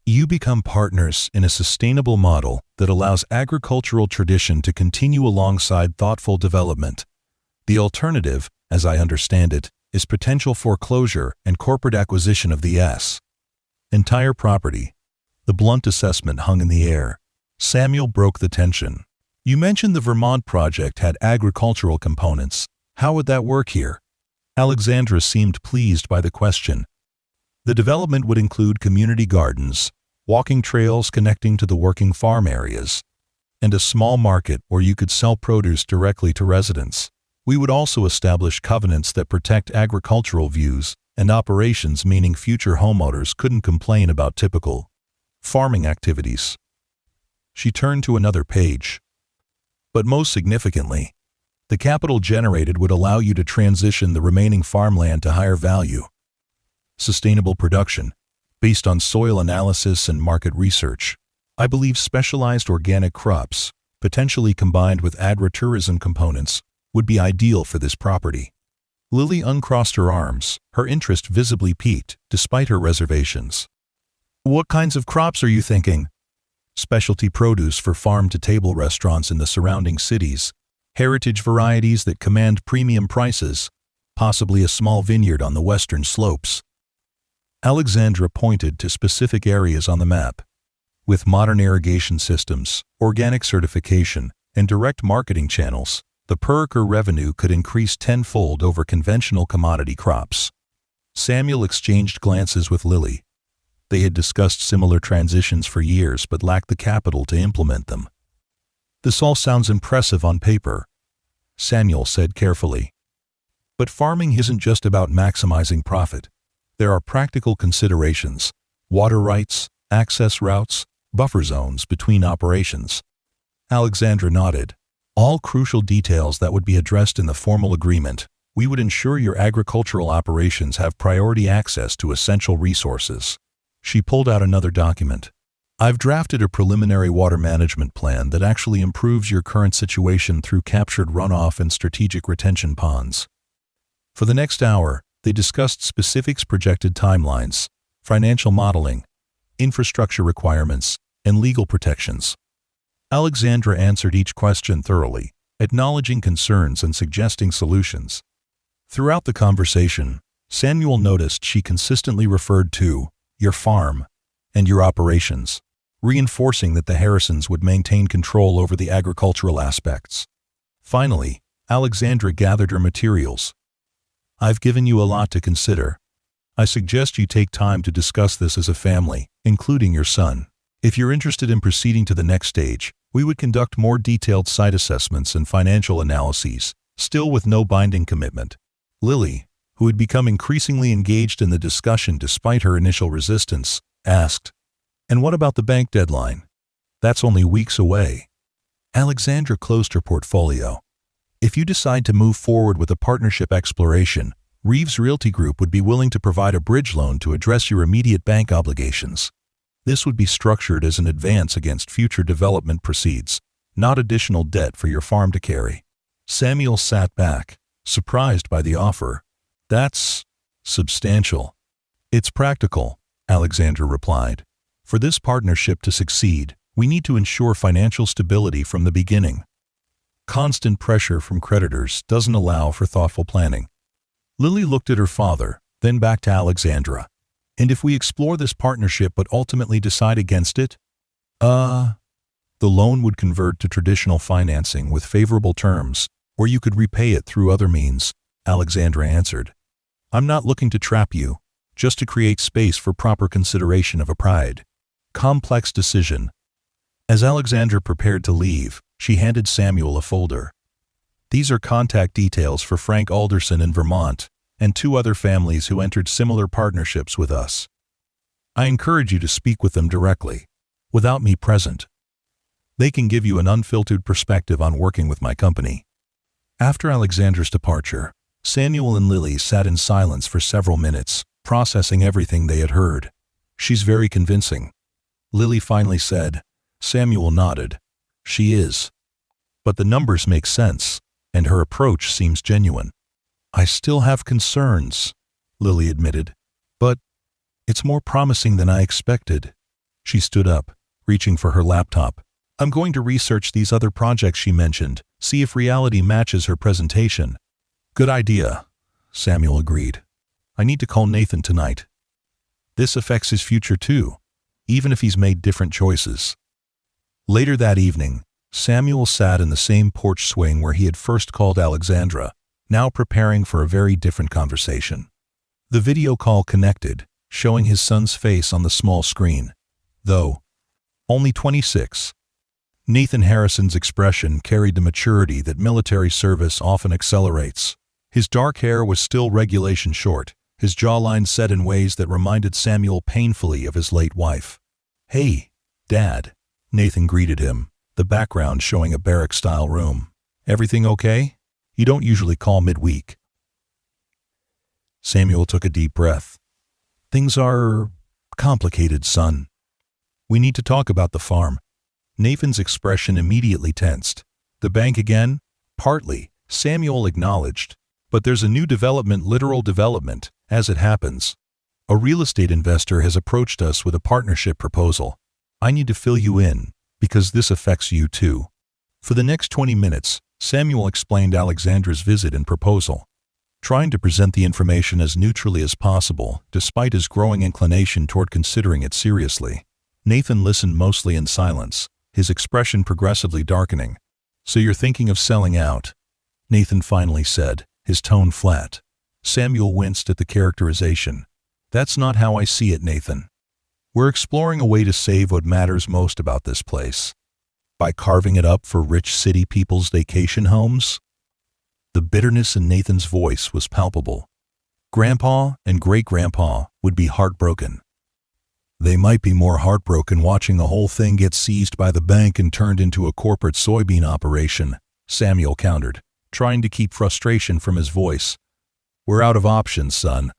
You become partners in a sustainable model that allows agricultural tradition to continue alongside thoughtful development. The alternative, as I understand it, is potential foreclosure and corporate acquisition of the entire property. The blunt assessment hung in the air. Samuel broke the tension. You mentioned the Vermont project had agricultural components. How would that work here? Alexandra seemed pleased by the question. The development would include community gardens, walking trails connecting to the working farm areas, and a small market where you could sell produce directly to residents. We would also establish covenants that protect agricultural views and operations, meaning future homeowners couldn't complain about typical farming activities. She turned to another page. But most significantly, the capital generated would allow you to transition the remaining farmland to higher value, sustainable production, based on soil analysis and market research. I believe specialized organic crops, potentially combined with agritourism components, would be ideal for this property. Lily uncrossed her arms, her interest visibly piqued, despite her reservations. What kinds of crops are you thinking? Specialty produce for farm-to-table restaurants in the surrounding cities, heritage varieties that command premium prices, possibly a small vineyard on the western slopes. Alexandra pointed to specific areas on the map. With modern irrigation systems, organic certification, and direct marketing channels, the per acre revenue could increase tenfold over conventional commodity crops. Samuel exchanged glances with Lily. They had discussed similar transitions for years but lacked the capital to implement them. This all sounds impressive on paper, Samuel said carefully. But farming isn't just about maximizing profit. There are practical considerations: water rights, access routes, buffer zones between operations. Alexandra nodded. All crucial details that would be addressed in the formal agreement. We would ensure your agricultural operations have priority access to essential resources. She pulled out another document. I've drafted a preliminary water management plan that actually improves your current situation through captured runoff and strategic retention ponds. For the next hour, they discussed specifics, projected timelines, financial modeling, infrastructure requirements, and legal protections. Alexandra answered each question thoroughly, acknowledging concerns and suggesting solutions. Throughout the conversation, Samuel noticed she consistently referred to your farm and your operations, reinforcing that the Harrisons would maintain control over the agricultural aspects. Finally, Alexandra gathered her materials. I've given you a lot to consider. I suggest you take time to discuss this as a family, including your son. If you're interested in proceeding to the next stage, we would conduct more detailed site assessments and financial analyses, still with no binding commitment. Lily, who had become increasingly engaged in the discussion despite her initial resistance, asked, "And what about the bank deadline? That's only weeks away." Alexandra closed her portfolio. If you decide to move forward with a partnership exploration, Reeves Realty Group would be willing to provide a bridge loan to address your immediate bank obligations. This would be structured as an advance against future development proceeds, not additional debt for your farm to carry. Samuel sat back, surprised by the offer. That's substantial. It's practical, Alexandra replied. For this partnership to succeed, we need to ensure financial stability from the beginning. Constant pressure from creditors doesn't allow for thoughtful planning. Lily looked at her father, then back to Alexandra. And if we explore this partnership but ultimately decide against it? The loan would convert to traditional financing with favorable terms, or you could repay it through other means, Alexandra answered. I'm not looking to trap you, just to create space for proper consideration of a complex decision. As Alexandra prepared to leave, she handed Samuel a folder. These are contact details for Frank Alderson in Vermont, and 2 other families who entered similar partnerships with us. I encourage you to speak with them directly, without me present. They can give you an unfiltered perspective on working with my company. After Alexandra's departure, Samuel and Lily sat in silence for several minutes, processing everything they had heard. She's very convincing, Lily finally said. Samuel nodded. She is. But the numbers make sense, and her approach seems genuine. I still have concerns, Lily admitted, but it's more promising than I expected. She stood up, reaching for her laptop. I'm going to research these other projects she mentioned, see if reality matches her presentation. Good idea, Samuel agreed. I need to call Nathan tonight. This affects his future too, even if he's made different choices. Later that evening, Samuel sat in the same porch swing where he had first called Alexandra, now preparing for a very different conversation. The video call connected, showing his son's face on the small screen. Though only 26, Nathan Harrison's expression carried the maturity that military service often accelerates. His dark hair was still regulation short, his jawline set in ways that reminded Samuel painfully of his late wife. Hey, Dad, Nathan greeted him, the background showing a barrack-style room. Everything okay? You don't usually call midweek. Samuel took a deep breath. Things are complicated, son. We need to talk about the farm. Nathan's expression immediately tensed. The bank again? Partly, Samuel acknowledged. But there's a new development, literal development, as it happens. A real estate investor has approached us with a partnership proposal. I need to fill you in, because this affects you too. For the next 20 minutes, Samuel explained Alexandra's visit and proposal, trying to present the information as neutrally as possible, despite his growing inclination toward considering it seriously. Nathan listened mostly in silence, his expression progressively darkening. So you're thinking of selling out? Nathan finally said, his tone flat. Samuel winced at the characterization. That's not how I see it, Nathan. We're exploring a way to save what matters most about this place. By carving it up for rich city people's vacation homes? The bitterness in Nathan's voice was palpable. Grandpa and great-grandpa would be heartbroken. They might be more heartbroken watching the whole thing get seized by the bank and turned into a corporate soybean operation, Samuel countered, trying to keep frustration from his voice. We're out of options, son.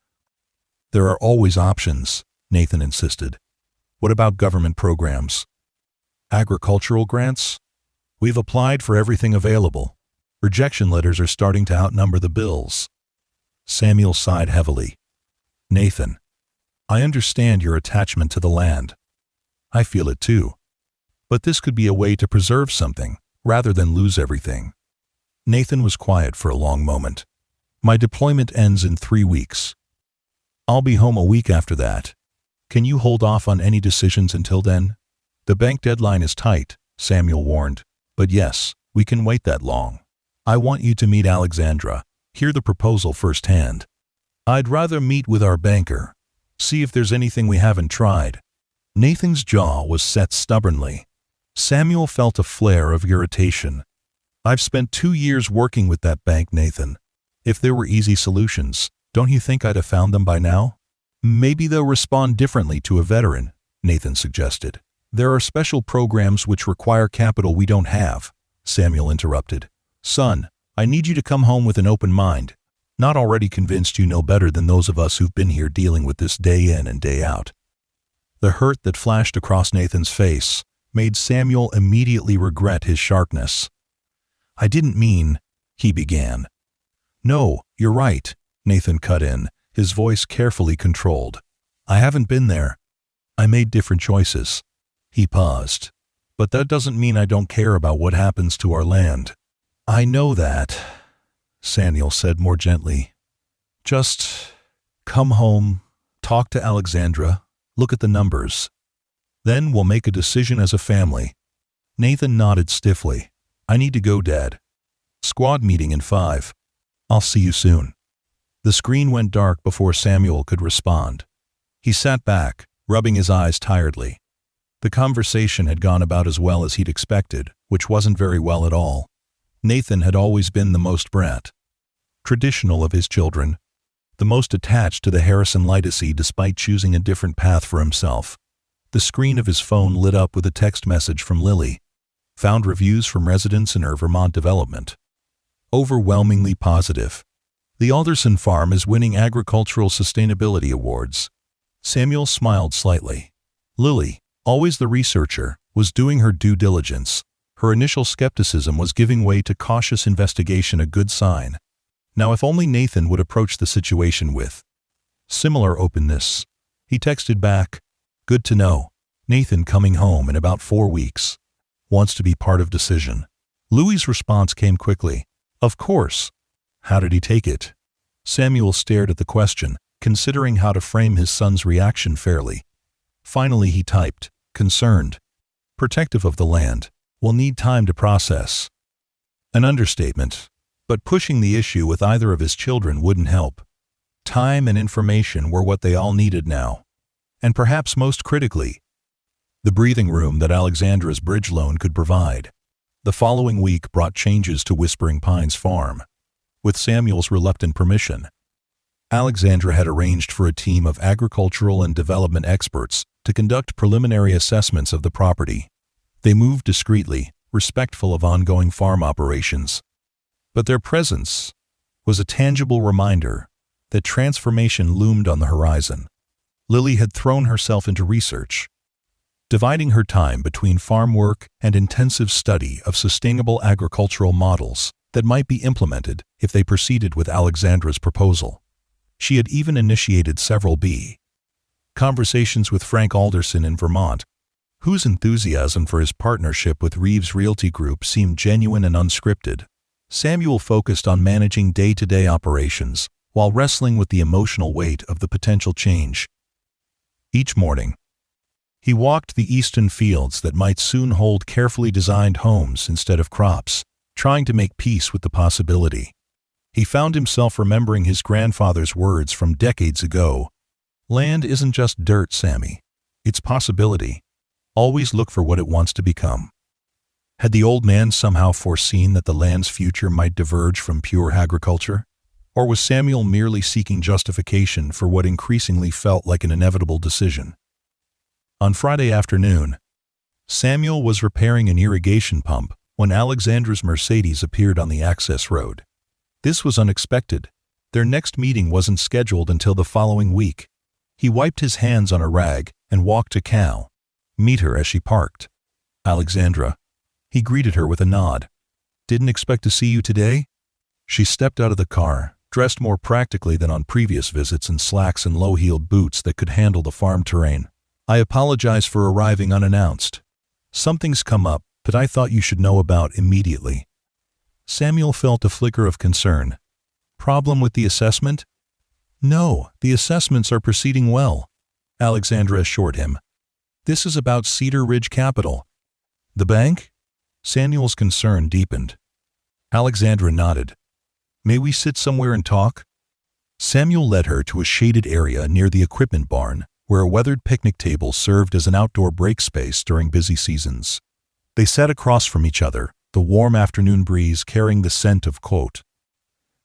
There are always options, Nathan insisted. What about government programs? Agricultural grants? We've applied for everything available. Rejection letters are starting to outnumber the bills. Samuel sighed heavily. Nathan, I understand your attachment to the land. I feel it too. But this could be a way to preserve something, rather than lose everything. Nathan was quiet for a long moment. My deployment ends in 3 weeks. I'll be home a week after that. Can you hold off on any decisions until then? The bank deadline is tight, Samuel warned. But yes, we can wait that long. I want you to meet Alexandra, hear the proposal firsthand. I'd rather meet with our banker. See if there's anything we haven't tried. Nathan's jaw was set stubbornly. Samuel felt a flare of irritation. I've spent 2 years working with that bank, Nathan. If there were easy solutions, don't you think I'd have found them by now? Maybe they'll respond differently to a veteran, Nathan suggested. There are special programs which require capital we don't have, Samuel interrupted. Son, I need you to come home with an open mind. Not already convinced you know better than those of us who've been here dealing with this day in and day out. The hurt that flashed across Nathan's face made Samuel immediately regret his sharpness. I didn't mean, he began. No, you're right, Nathan cut in, his voice carefully controlled. I haven't been there. I made different choices. He paused. But that doesn't mean I don't care about what happens to our land. I know that, Samuel said more gently. Just come home, talk to Alexandra, look at the numbers. Then we'll make a decision as a family. Nathan nodded stiffly. I need to go, Dad. Squad meeting in 5. I'll see you soon. The screen went dark before Samuel could respond. He sat back, rubbing his eyes tiredly. The conversation had gone about as well as he'd expected, which wasn't very well at all. Nathan had always been the most brat, traditional of his children, the most attached to the Harrison legacy despite choosing a different path for himself. The screen of his phone lit up with a text message from Lily. Found reviews from residents in her Vermont development. Overwhelmingly positive. The Alderson farm is winning agricultural sustainability awards. Samuel smiled slightly. Lily, always the researcher, was doing her due diligence. Her initial skepticism was giving way to cautious investigation, a good sign. Now if only Nathan would approach the situation with similar openness. He texted back, good to know. Nathan coming home in about 4 weeks. Wants to be part of decision. Louis's response came quickly. Of course. How did he take it? Samuel stared at the question, considering how to frame his son's reaction fairly. Finally he typed, concerned. Protective of the land. Will need time to process. An understatement. But pushing the issue with either of his children wouldn't help. Time and information were what they all needed now. And perhaps most critically, the breathing room that Alexandra's bridge loan could provide. The following week brought changes to Whispering Pines Farm. With Samuel's reluctant permission, Alexandra had arranged for a team of agricultural and development experts to conduct preliminary assessments of the property. They moved discreetly, respectful of ongoing farm operations. But their presence was a tangible reminder that transformation loomed on the horizon. Lily had thrown herself into research, dividing her time between farm work and intensive study of sustainable agricultural models that might be implemented if they proceeded with Alexandra's proposal. She had even initiated several conversations with Frank Alderson in Vermont, whose enthusiasm for his partnership with Reeves Realty Group seemed genuine and unscripted. Samuel focused on managing day-to-day operations while wrestling with the emotional weight of the potential change. Each morning, he walked the eastern fields that might soon hold carefully designed homes instead of crops, trying to make peace with the possibility. He found himself remembering his grandfather's words from decades ago. Land isn't just dirt, Sammy. It's possibility. Always look for what it wants to become. Had the old man somehow foreseen that the land's future might diverge from pure agriculture? Or was Samuel merely seeking justification for what increasingly felt like an inevitable decision? On Friday afternoon, Samuel was repairing an irrigation pump when Alexandra's Mercedes appeared on the access road. This was unexpected. Their next meeting wasn't scheduled until the following week. He wiped his hands on a rag and walked to Cal, meet her as she parked. Alexandra. He greeted her with a nod. Didn't expect to see you today? She stepped out of the car, dressed more practically than on previous visits in slacks and low-heeled boots that could handle the farm terrain. I apologize for arriving unannounced. Something's come up that I thought you should know about immediately. Samuel felt a flicker of concern. Problem with the assessment? No, the assessments are proceeding well, Alexandra assured him. This is about Cedar Ridge Capital. The bank? Samuel's concern deepened. Alexandra nodded. May we sit somewhere and talk? Samuel led her to a shaded area near the equipment barn, where a weathered picnic table served as an outdoor break space during busy seasons. They sat across from each other, the warm afternoon breeze carrying the scent of, quote,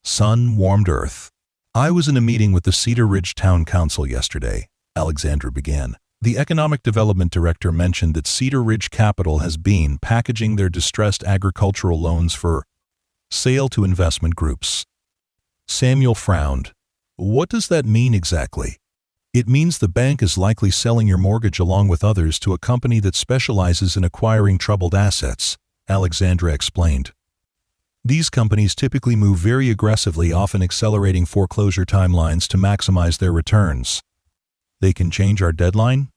sun-warmed earth. I was in a meeting with the Cedar Ridge Town Council yesterday, Alexandra began. The Economic Development Director mentioned that Cedar Ridge Capital has been packaging their distressed agricultural loans for sale to investment groups. Samuel frowned. What does that mean exactly? It means the bank is likely selling your mortgage along with others to a company that specializes in acquiring troubled assets, Alexandra explained. These companies typically move very aggressively, often accelerating foreclosure timelines to maximize their returns. They can change our deadline?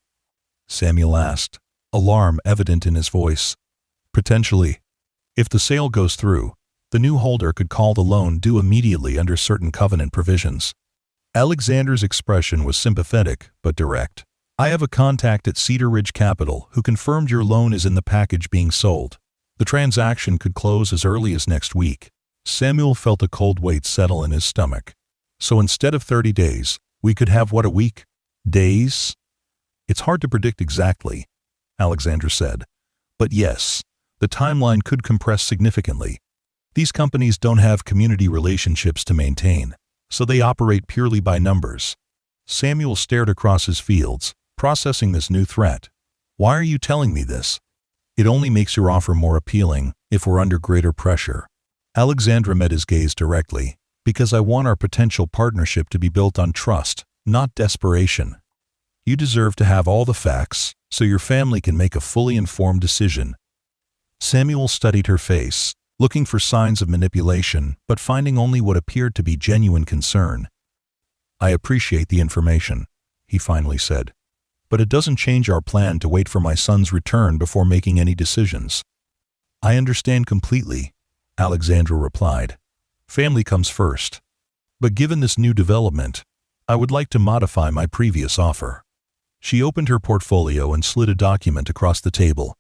Samuel asked, alarm evident in his voice. Potentially. If the sale goes through, the new holder could call the loan due immediately under certain covenant provisions. Alexandra's expression was sympathetic but direct. I have a contact at Cedar Ridge Capital who confirmed your loan is in the package being sold. The transaction could close as early as next week. Samuel felt a cold weight settle in his stomach. So instead of 30 days, we could have what, a week? Days? It's hard to predict exactly, Alexandra said. But yes, the timeline could compress significantly. These companies don't have community relationships to maintain, so they operate purely by numbers. Samuel stared across his fields, processing this new threat. Why are you telling me this? It only makes your offer more appealing if we're under greater pressure. Alexandra met his gaze directly. Because I want our potential partnership to be built on trust, not desperation. You deserve to have all the facts, so your family can make a fully informed decision. Samuel studied her face, looking for signs of manipulation, but finding only what appeared to be genuine concern. I appreciate the information, he finally said. but it doesn't change our plan to wait for my son's return before making any decisions." "I understand completely," Alexandra replied. "Family comes first. But given this new development, I would like to modify my previous offer." She opened her portfolio and slid a document across the table.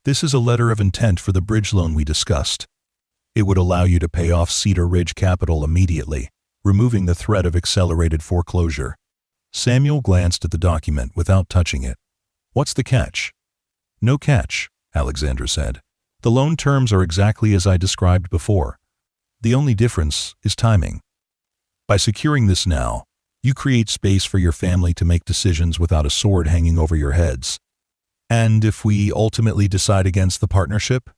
"This is a letter of intent for the bridge loan we discussed. It would allow you to pay off Cedar Ridge Capital immediately, removing the threat of accelerated foreclosure." Samuel glanced at the document without touching it. "What's the catch?" "No catch," Alexandra said. "The loan terms are exactly as I described before. The only difference is timing. By securing this now, you create space for your family to make decisions without a sword hanging over your heads. And if we ultimately decide against the partnership,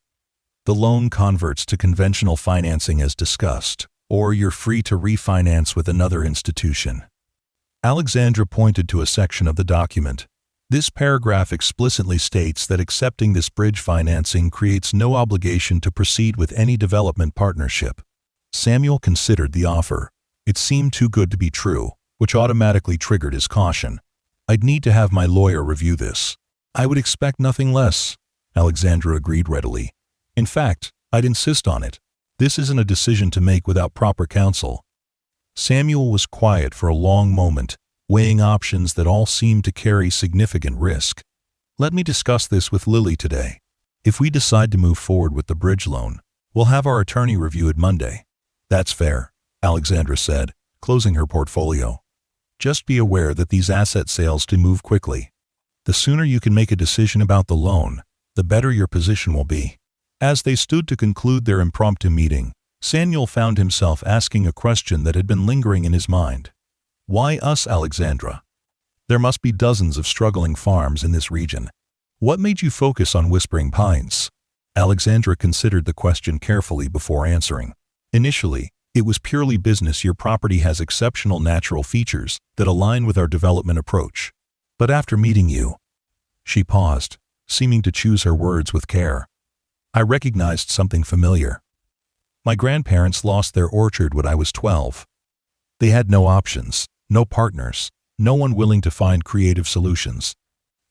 the loan converts to conventional financing as discussed, or you're free to refinance with another institution." Alexandra pointed to a section of the document. "This paragraph explicitly states that accepting this bridge financing creates no obligation to proceed with any development partnership." Samuel considered the offer. It seemed too good to be true, which automatically triggered his caution. "I'd need to have my lawyer review this." "I would expect nothing less," Alexandra agreed readily. "In fact, I'd insist on it. This isn't a decision to make without proper counsel." Samuel was quiet for a long moment, weighing options that all seemed to carry significant risk. "Let me discuss this with Lily today. If we decide to move forward with the bridge loan, we'll have our attorney review it Monday." "That's fair," Alexandra said, closing her portfolio. "Just be aware that these asset sales do move quickly. The sooner you can make a decision about the loan, the better your position will be." As they stood to conclude their impromptu meeting, Samuel found himself asking a question that had been lingering in his mind. "Why us, Alexandra? There must be dozens of struggling farms in this region. What made you focus on Whispering Pines?" Alexandra considered the question carefully before answering. "Initially, it was purely business. Your property has exceptional natural features that align with our development approach. But after meeting you," she paused, seeming to choose her words with care, "I recognized something familiar. My grandparents lost their orchard when I was 12. They had no options, no partners, no one willing to find creative solutions.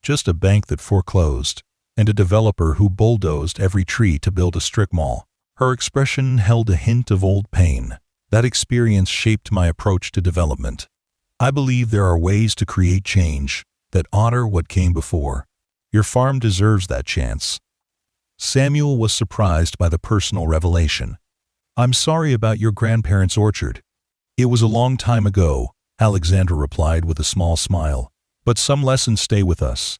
Just a bank that foreclosed, and a developer who bulldozed every tree to build a strip mall." Her expression held a hint of old pain. "That experience shaped my approach to development. I believe there are ways to create change that honor what came before. Your farm deserves that chance." Samuel was surprised by the personal revelation. "I'm sorry about your grandparents' orchard." "It was a long time ago," Alexandra replied with a small smile, "but some lessons stay with us."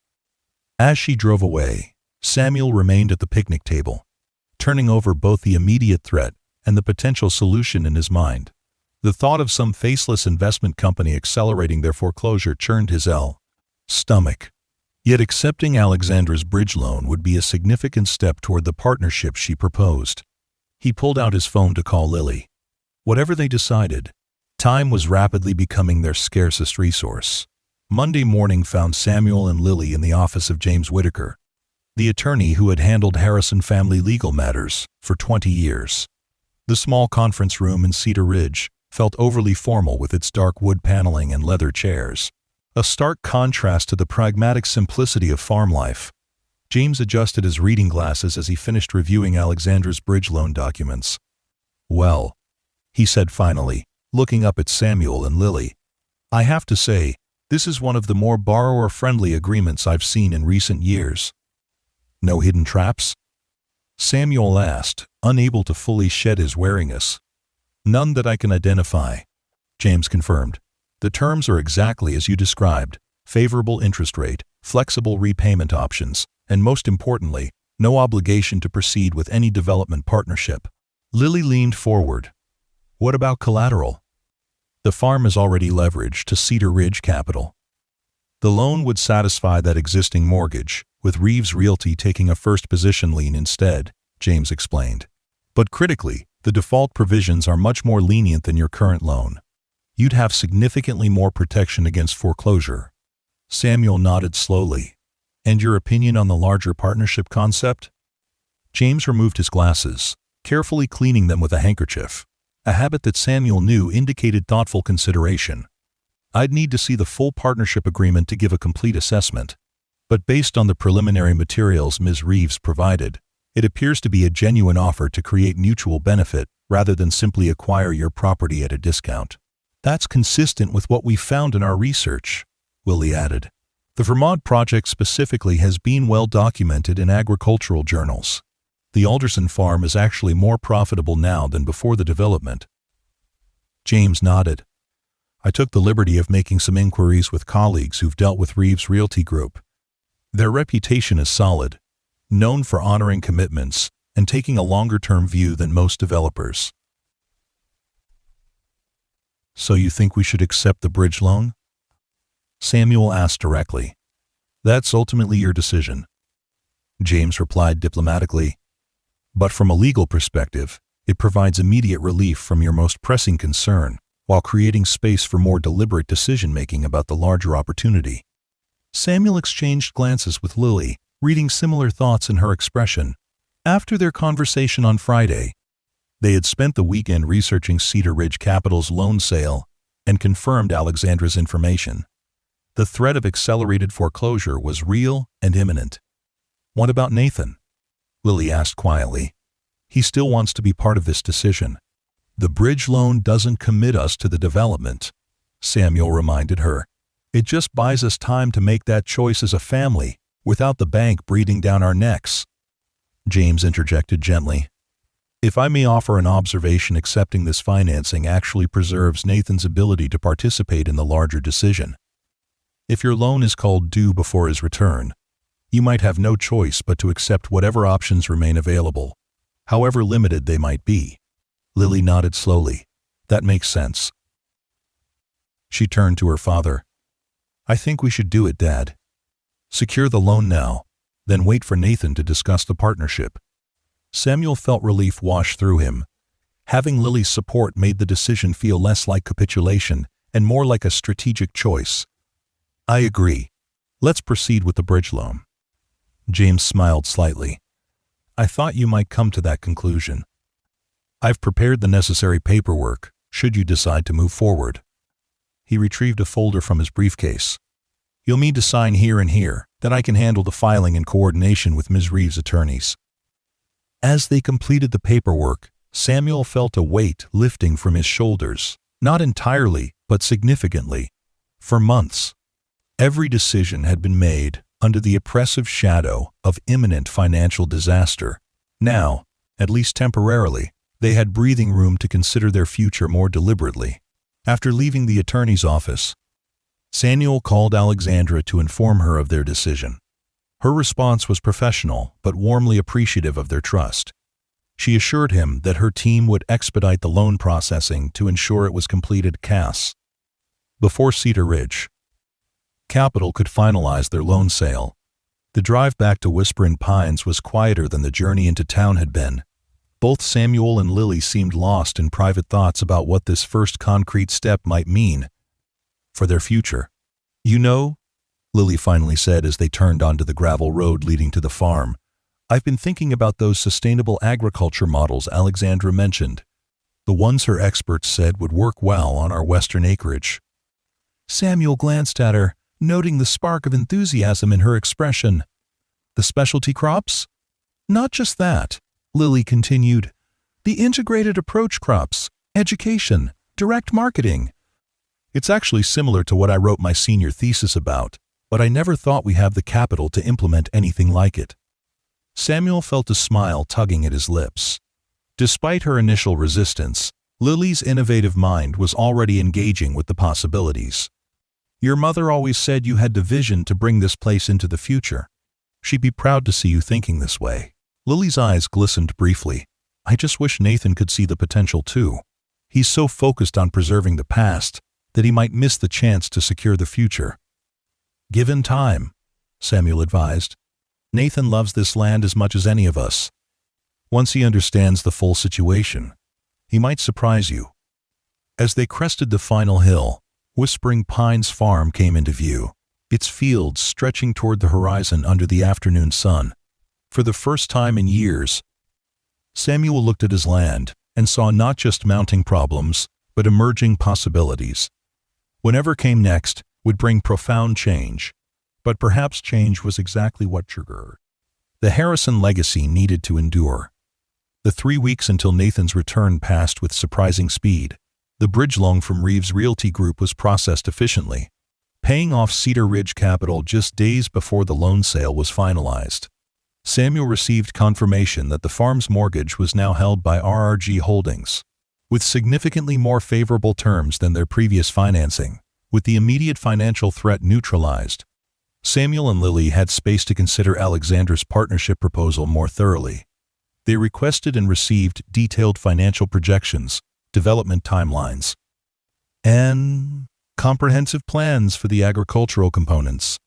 As she drove away, Samuel remained at the picnic table, turning over both the immediate threat and the potential solution in his mind. The thought of some faceless investment company accelerating their foreclosure churned his stomach. Yet accepting Alexandra's bridge loan would be a significant step toward the partnership she proposed. He pulled out his phone to call Lily. Whatever they decided, time was rapidly becoming their scarcest resource. Monday morning found Samuel and Lily in the office of James Whitaker, the attorney who had handled Harrison family legal matters for 20 years. The small conference room in Cedar Ridge felt overly formal with its dark wood paneling and leather chairs, a stark contrast to the pragmatic simplicity of farm life. James adjusted his reading glasses as he finished reviewing Alexandra's bridge loan documents. "Well," he said finally, looking up at Samuel and Lily, "I have to say, this is one of the more borrower-friendly agreements I've seen in recent years." "No hidden traps?" Samuel asked, unable to fully shed his wariness. "None that I can identify," James confirmed. "The terms are exactly as you described: favorable interest rate, flexible repayment options, and most importantly, no obligation to proceed with any development partnership." Lily leaned forward. "What about collateral?" "The farm is already leveraged to Cedar Ridge Capital. The loan would satisfy that existing mortgage, with Reeves Realty taking a first position lien instead," James explained. "But critically, the default provisions are much more lenient than your current loan. You'd have significantly more protection against foreclosure." Samuel nodded slowly. "And your opinion on the larger partnership concept?" James removed his glasses, carefully cleaning them with a handkerchief, a habit that Samuel knew indicated thoughtful consideration. I'd need to see the full partnership agreement to give a complete assessment. But based on the preliminary materials Ms. Reeves provided, it appears to be a genuine offer to create mutual benefit rather than simply acquire your property at a discount. That's consistent with what we found in our research, Lily added. The Vermont project specifically has been well documented in agricultural journals. The Alderson farm is actually more profitable now than before the development. James nodded. I took the liberty of making some inquiries with colleagues who've dealt with Reeves Realty Group. Their reputation is solid, known for honoring commitments and taking a longer-term view than most developers. So you think we should accept the bridge loan? Samuel asked directly. That's ultimately your decision. James replied diplomatically. But from a legal perspective, it provides immediate relief from your most pressing concern, while creating space for more deliberate decision-making about the larger opportunity. Samuel exchanged glances with Lily, reading similar thoughts in her expression. After their conversation on Friday, they had spent the weekend researching Cedar Ridge Capital's loan sale and confirmed Alexandra's information. The threat of accelerated foreclosure was real and imminent. What about Nathan? Lily asked quietly. He still wants to be part of this decision. The bridge loan doesn't commit us to the development, Samuel reminded her. It just buys us time to make that choice as a family, without the bank breathing down our necks. James interjected gently. If I may offer an observation, accepting this financing actually preserves Nathan's ability to participate in the larger decision. If your loan is called due before his return, you might have no choice but to accept whatever options remain available, however limited they might be. Lily nodded slowly. That makes sense. She turned to her father. I think we should do it, Dad. Secure the loan now, then wait for Nathan to discuss the partnership. Samuel felt relief wash through him. Having Lily's support made the decision feel less like capitulation and more like a strategic choice. I agree. Let's proceed with the bridge loan. James smiled slightly. I thought you might come to that conclusion. I've prepared the necessary paperwork, should you decide to move forward. He retrieved a folder from his briefcase. You'll need to sign here and here, then I can handle the filing in coordination with Ms. Reeves' attorneys. As they completed the paperwork, Samuel felt a weight lifting from his shoulders, not entirely, but significantly. For months, every decision had been made under the oppressive shadow of imminent financial disaster. Now, at least temporarily, they had breathing room to consider their future more deliberately. After leaving the attorney's office, Samuel called Alexandra to inform her of their decision. Her response was professional, but warmly appreciative of their trust. She assured him that her team would expedite the loan processing to ensure it was completed CAS. Before Cedar Ridge Capital could finalize their loan sale, the drive back to Whispering Pines was quieter than the journey into town had been. Both Samuel and Lily seemed lost in private thoughts about what this first concrete step might mean for their future. You know, Lily finally said as they turned onto the gravel road leading to the farm, I've been thinking about those sustainable agriculture models Alexandra mentioned, the ones her experts said would work well on our western acreage. Samuel glanced at her, noting the spark of enthusiasm in her expression. The specialty crops? Not just that, Lily continued. The integrated approach crops, education, direct marketing. It's actually similar to what I wrote my senior thesis about, but I never thought we have the capital to implement anything like it. Samuel felt a smile tugging at his lips. Despite her initial resistance, Lily's innovative mind was already engaging with the possibilities. Your mother always said you had the vision to bring this place into the future. She'd be proud to see you thinking this way. Lily's eyes glistened briefly. I just wish Nathan could see the potential too. He's so focused on preserving the past that he might miss the chance to secure the future. Given time, Samuel advised. Nathan loves this land as much as any of us. Once he understands the full situation, he might surprise you. As they crested the final hill, Whispering Pines Farm came into view, its fields stretching toward the horizon under the afternoon sun. For the first time in years, Samuel looked at his land and saw not just mounting problems, but emerging possibilities. Whenever came next would bring profound change. But perhaps change was exactly what triggered. The Harrison legacy needed to endure. The 3 weeks until Nathan's return passed with surprising speed. The bridge loan from Reeves Realty Group was processed efficiently, paying off Cedar Ridge Capital just days before the loan sale was finalized. Samuel received confirmation that the farm's mortgage was now held by RRG Holdings, with significantly more favorable terms than their previous financing. With the immediate financial threat neutralized, Samuel and Lily had space to consider Alexandra's partnership proposal more thoroughly. They requested and received detailed financial projections, development timelines, and comprehensive plans for the agricultural components.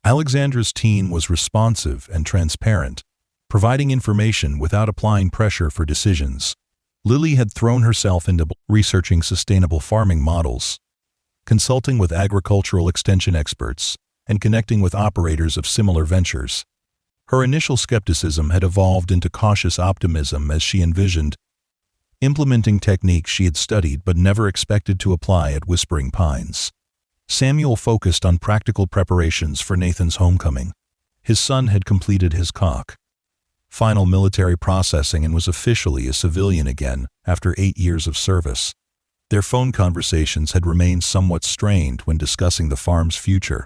Alexandra's team was responsive and transparent, providing information without applying pressure for decisions. Lily had thrown herself into researching sustainable farming models, consulting with agricultural extension experts, and connecting with operators of similar ventures. Her initial skepticism had evolved into cautious optimism as she envisioned implementing techniques she had studied but never expected to apply at Whispering Pines. Samuel focused on practical preparations for Nathan's homecoming. His son had completed his final military processing and was officially a civilian again after 8 years of service. Their phone conversations had remained somewhat strained when discussing the farm's future,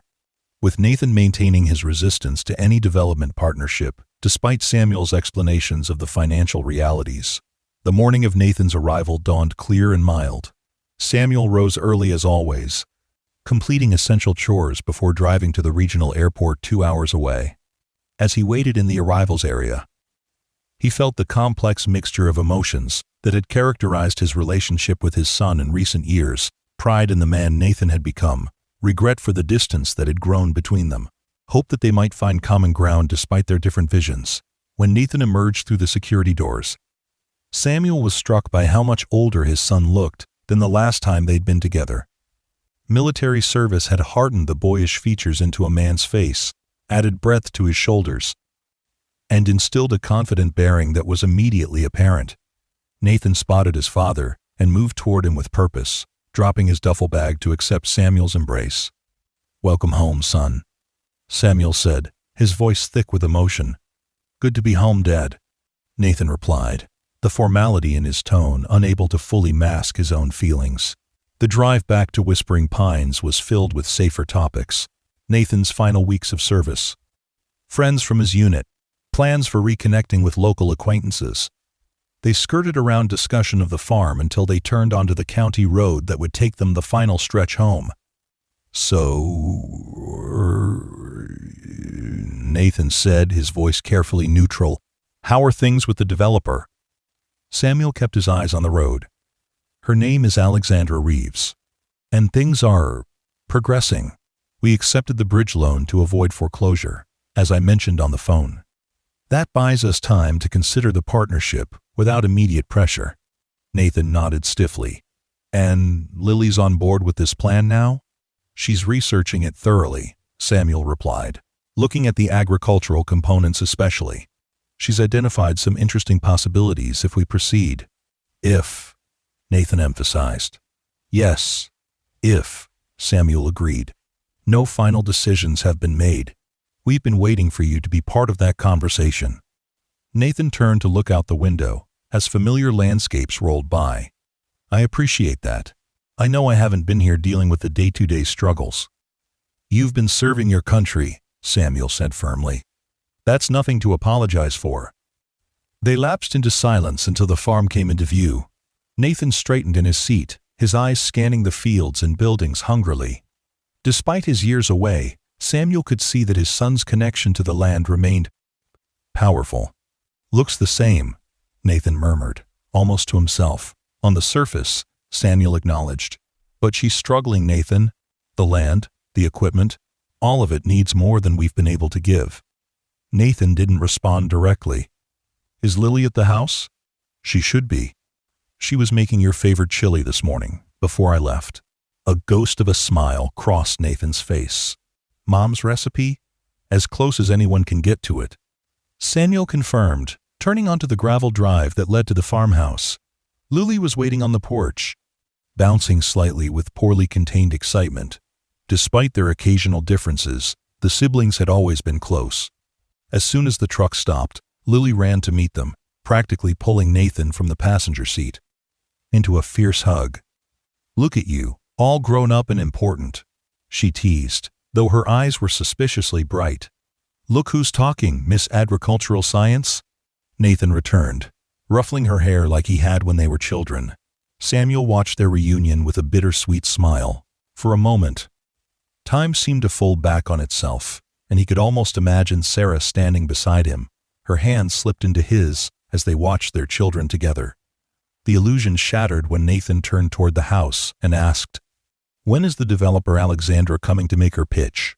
with Nathan maintaining his resistance to any development partnership, despite Samuel's explanations of the financial realities. The morning of Nathan's arrival dawned clear and mild. Samuel rose early as always, completing essential chores before driving to the regional airport 2 hours away. As he waited in the arrivals area, he felt the complex mixture of emotions that had characterized his relationship with his son in recent years: pride in the man Nathan had become, regret for the distance that had grown between them, hope that they might find common ground despite their different visions. When Nathan emerged through the security doors, Samuel was struck by how much older his son looked than the last time they'd been together. Military service had hardened the boyish features into a man's face, added breadth to his shoulders, and instilled a confident bearing that was immediately apparent. Nathan spotted his father and moved toward him with purpose, dropping his duffel bag to accept Samuel's embrace. "Welcome home, son," Samuel said, his voice thick with emotion. "Good to be home, Dad," Nathan replied, the formality in his tone unable to fully mask his own feelings. The drive back to Whispering Pines was filled with safer topics: Nathan's final weeks of service, friends from his unit, plans for reconnecting with local acquaintances. They skirted around discussion of the farm until they turned onto the county road that would take them the final stretch home. "So," Nathan said, his voice carefully neutral, "how are things with the developer?" Samuel kept his eyes on the road. "Her name is Alexandra Reeves, and things are progressing. We accepted the bridge loan to avoid foreclosure, as I mentioned on the phone. That buys us time to consider the partnership without immediate pressure." Nathan nodded stiffly. "And Lily's on board with this plan now?" "She's researching it thoroughly," Samuel replied, looking at the agricultural components especially. "She's identified some interesting possibilities if we proceed." "If," Nathan emphasized. "Yes, if," Samuel agreed. "No final decisions have been made. We've been waiting for you to be part of that conversation." Nathan turned to look out the window as familiar landscapes rolled by. "I appreciate that. I know I haven't been here dealing with the day-to-day struggles." "You've been serving your country," Samuel said firmly. "That's nothing to apologize for." They lapsed into silence until the farm came into view. Nathan straightened in his seat, his eyes scanning the fields and buildings hungrily. Despite his years away, Samuel could see that his son's connection to the land remained powerful. "Looks the same," Nathan murmured, almost to himself. "On the surface," Samuel acknowledged. "But she's struggling, Nathan. The land, the equipment, all of it needs more than we've been able to give." Nathan didn't respond directly. "Is Lily at the house?" "She should be. She was making your favorite chili this morning, before I left." A ghost of a smile crossed Nathan's face. "Mom's recipe? As close as anyone can get to it," Samuel confirmed, turning onto the gravel drive that led to the farmhouse. Lily was waiting on the porch. bouncing slightly with poorly contained excitement. Despite their occasional differences, the siblings had always been close. As soon as the truck stopped, Lily ran to meet them, practically pulling Nathan from the passenger seat into a fierce hug. "Look at you, all grown up and important," she teased, though her eyes were suspiciously bright. "Look who's talking, Miss Agricultural Science," Nathan returned, ruffling her hair like he had when they were children. Samuel watched their reunion with a bittersweet smile. For a moment, time seemed to fold back on itself, and he could almost imagine Sarah standing beside him. Her hand slipped into his as they watched their children together. The illusion shattered when Nathan turned toward the house and asked, "When is the developer Alexandra coming to make her pitch?"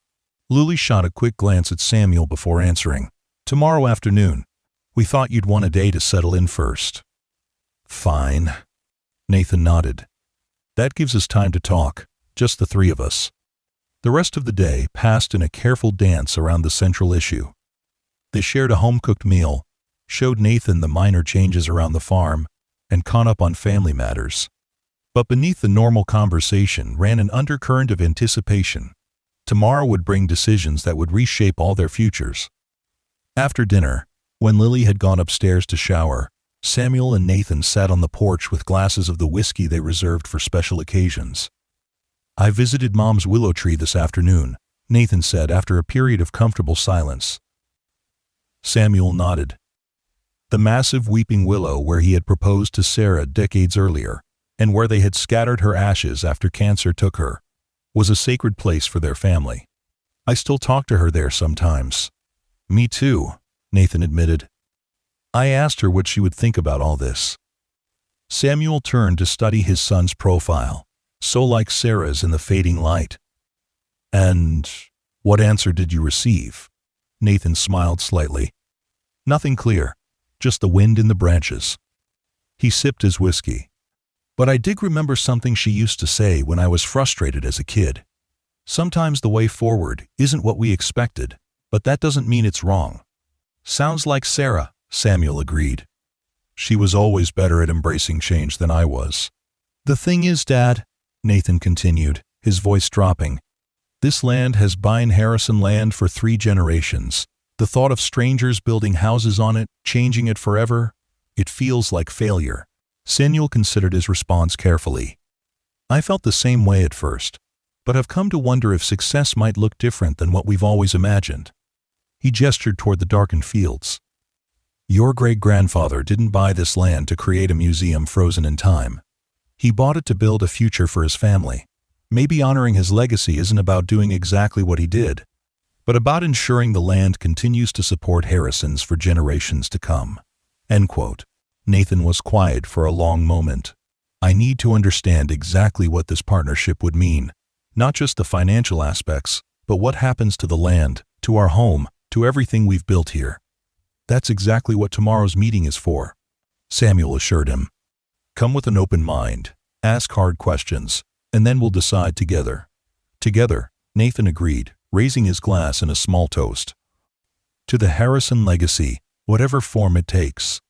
Lily shot a quick glance at Samuel before answering, "Tomorrow afternoon. We thought you'd want a day to settle in first." "Fine." Nathan nodded. "That gives us time to talk, just the three of us." The rest of the day passed in a careful dance around the central issue. They shared a home-cooked meal, showed Nathan the minor changes around the farm, and caught up on family matters. But beneath the normal conversation ran an undercurrent of anticipation. Tomorrow would bring decisions that would reshape all their futures. After dinner, when Lily had gone upstairs to shower, Samuel and Nathan sat on the porch with glasses of the whiskey they reserved for special occasions. "I visited Mom's willow tree this afternoon," Nathan said after a period of comfortable silence. Samuel nodded. The massive weeping willow where he had proposed to Sarah decades earlier, and where they had scattered her ashes after cancer took her, was a sacred place for their family. "I still talk to her there sometimes." "Me too," Nathan admitted. "I asked her what she would think about all this." Samuel turned to study his son's profile, so like Sarah's in the fading light. "And what answer did you receive?" Nathan smiled slightly. "Nothing clear, just the wind in the branches." He sipped his whiskey. "But I did remember something she used to say when I was frustrated as a kid. Sometimes the way forward isn't what we expected, but that doesn't mean it's wrong." "Sounds like Sarah," Samuel agreed. "She was always better at embracing change than I was." "The thing is, Dad," Nathan continued, his voice dropping, "this land has been Harrison land for 3 generations. The thought of strangers building houses on it, changing it forever, it feels like failure." Samuel considered his response carefully. "I felt the same way at first, but have come to wonder if success might look different than what we've always imagined." He gestured toward the darkened fields. "Your great-grandfather didn't buy this land to create a museum frozen in time. He bought it to build a future for his family. Maybe honoring his legacy isn't about doing exactly what he did, but about ensuring the land continues to support Harrisons for generations to come." End quote. Nathan was quiet for a long moment. "I need to understand exactly what this partnership would mean, not just the financial aspects, but what happens to the land, to our home, to everything we've built here." "That's exactly what tomorrow's meeting is for," Samuel assured him. "Come with an open mind, ask hard questions, and then we'll decide together." "Together," Nathan agreed, raising his glass in a small toast. "To the Harrison legacy, whatever form it takes."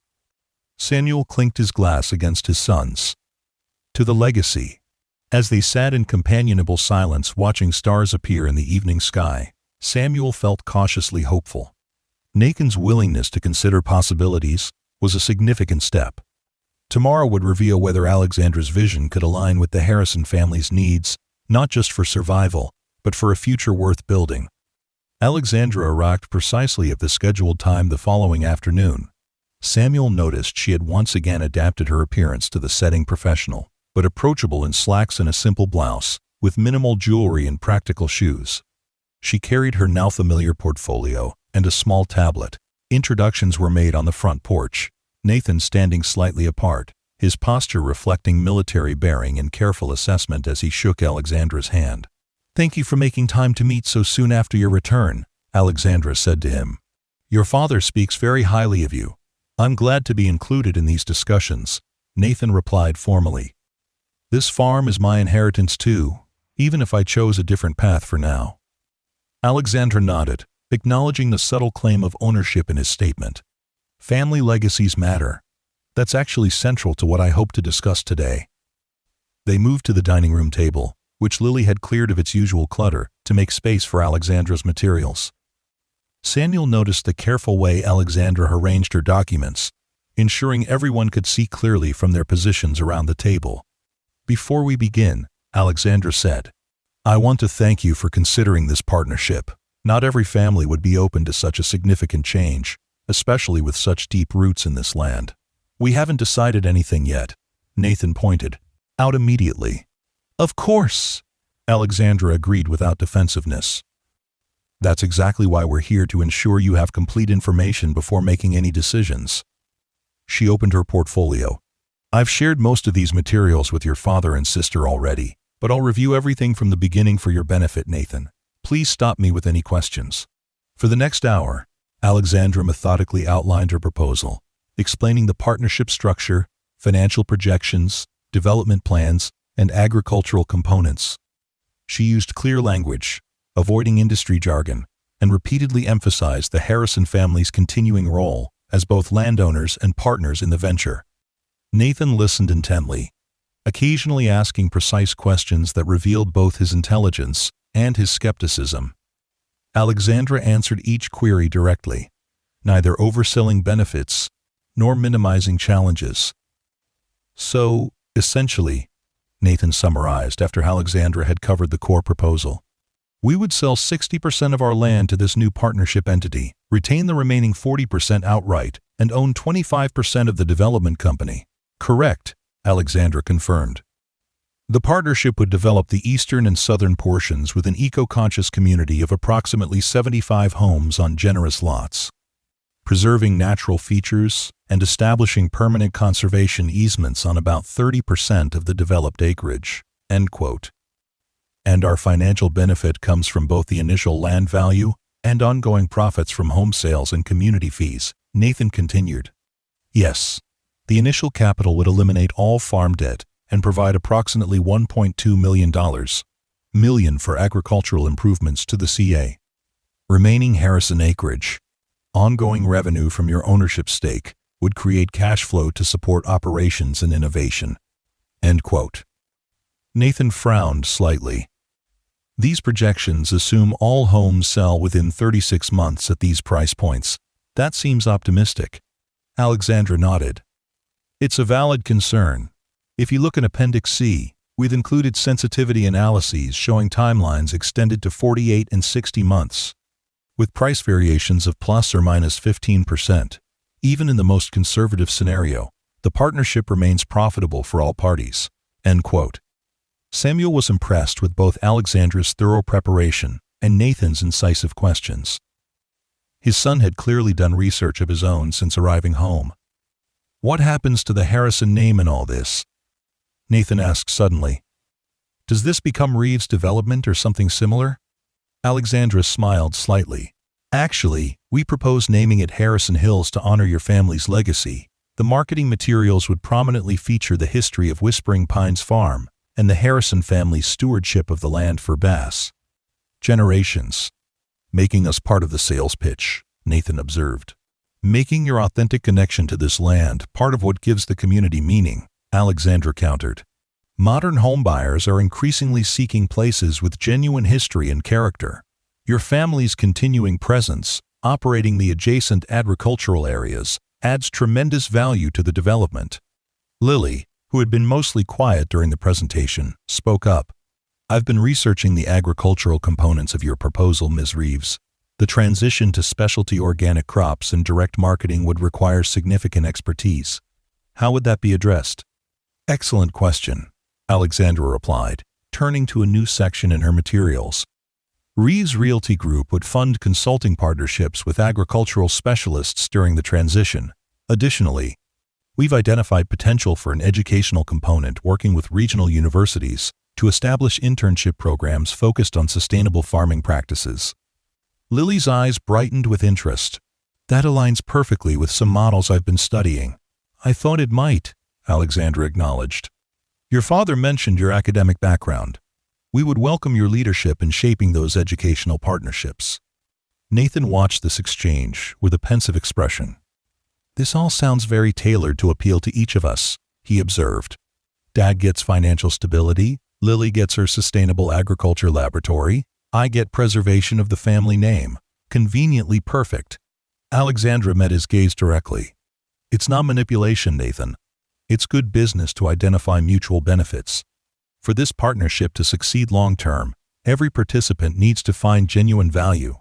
Samuel clinked his glass against his son's. "To the legacy." As they sat in companionable silence watching stars appear in the evening sky, Samuel felt cautiously hopeful. Nathan's willingness to consider possibilities was a significant step. Tomorrow would reveal whether Alexandra's vision could align with the Harrison family's needs, not just for survival, but for a future worth building. Alexandra arrived precisely at the scheduled time the following afternoon. Samuel noticed she had once again adapted her appearance to the setting, professional, but approachable in slacks and a simple blouse, with minimal jewelry and practical shoes. She carried her now familiar portfolio and a small tablet. Introductions were made on the front porch, Nathan standing slightly apart, his posture reflecting military bearing and careful assessment as he shook Alexandra's hand. "Thank you for making time to meet so soon after your return," Alexandra said to him. "Your father speaks very highly of you." "I'm glad to be included in these discussions," Nathan replied formally. "This farm is my inheritance too, even if I chose a different path for now." Alexandra nodded, acknowledging the subtle claim of ownership in his statement. "Family legacies matter. That's actually central to what I hope to discuss today." They moved to the dining room table, which Lily had cleared of its usual clutter to make space for Alexandra's materials. Samuel noticed the careful way Alexandra arranged her documents, ensuring everyone could see clearly from their positions around the table. "Before we begin," Alexandra said, "I want to thank you for considering this partnership. Not every family would be open to such a significant change, especially with such deep roots in this land." "We haven't decided anything yet," Nathan pointed out immediately. "Of course," Alexandra agreed without defensiveness. "That's exactly why we're here, to ensure you have complete information before making any decisions." She opened her portfolio. "I've shared most of these materials with your father and sister already, but I'll review everything from the beginning for your benefit, Nathan. Please stop me with any questions." For the next hour, Alexandra methodically outlined her proposal, explaining the partnership structure, financial projections, development plans, and agricultural components. She used clear language, avoiding industry jargon, and repeatedly emphasized the Harrison family's continuing role as both landowners and partners in the venture. Nathan listened intently, occasionally asking precise questions that revealed both his intelligence and his skepticism. Alexandra answered each query directly, neither overselling benefits nor minimizing challenges. "So, essentially," Nathan summarized after Alexandra had covered the core proposal, "we would sell 60% of our land to this new partnership entity, retain the remaining 40% outright, and own 25% of the development company." "Correct," Alexandra confirmed. "The partnership would develop the eastern and southern portions with an eco-conscious community of approximately 75 homes on generous lots, preserving natural features and establishing permanent conservation easements on about 30% of the developed acreage." End quote. "And our financial benefit comes from both the initial land value and ongoing profits from home sales and community fees," Nathan continued. "Yes, the initial capital would eliminate all farm debt and provide approximately $1.2 million for agricultural improvements to the CA. Remaining Harrison acreage, ongoing revenue from your ownership stake, would create cash flow to support operations and innovation." End quote. Nathan frowned slightly. "These projections assume all homes sell within 36 months at these price points. That seems optimistic." Alexandra nodded. "It's a valid concern. If you look in Appendix C, we've included sensitivity analyses showing timelines extended to 48 and 60 months, with price variations of plus or minus 15%. Even in the most conservative scenario, the partnership remains profitable for all parties." End quote. Samuel was impressed with both Alexandra's thorough preparation and Nathan's incisive questions. His son had clearly done research of his own since arriving home. "What happens to the Harrison name in all this?" Nathan asked suddenly. "Does this become Reeves Development or something similar?" Alexandra smiled slightly. "Actually, we propose naming it Harrison Hills to honor your family's legacy. The marketing materials would prominently feature the history of Whispering Pines Farm and the Harrison family's stewardship of the land for generations." "Making us part of the sales pitch," Nathan observed. "Making your authentic connection to this land part of what gives the community meaning," Alexandra countered. "Modern homebuyers are increasingly seeking places with genuine history and character. Your family's continuing presence, operating the adjacent agricultural areas, adds tremendous value to the development." Lily, who had been mostly quiet during the presentation, spoke up. "I've been researching the agricultural components of your proposal, Ms. Reeves. The transition to specialty organic crops and direct marketing would require significant expertise. How would that be addressed?" "Excellent question," Alexandra replied, turning to a new section in her materials. "Reeves Realty Group would fund consulting partnerships with agricultural specialists during the transition. Additionally, we've identified potential for an educational component working with regional universities to establish internship programs focused on sustainable farming practices." Lily's eyes brightened with interest. "That aligns perfectly with some models I've been studying." "I thought it might," Alexandra acknowledged. "Your father mentioned your academic background. We would welcome your leadership in shaping those educational partnerships." Nathan watched this exchange with a pensive expression. "This all sounds very tailored to appeal to each of us," he observed. Dad gets financial stability, Lily gets her sustainable agriculture laboratory, I get preservation of the family name. Conveniently perfect. Alexandra met his gaze directly. It's not manipulation, Nathan. It's good business to identify mutual benefits. For this partnership to succeed long-term, every participant needs to find genuine value.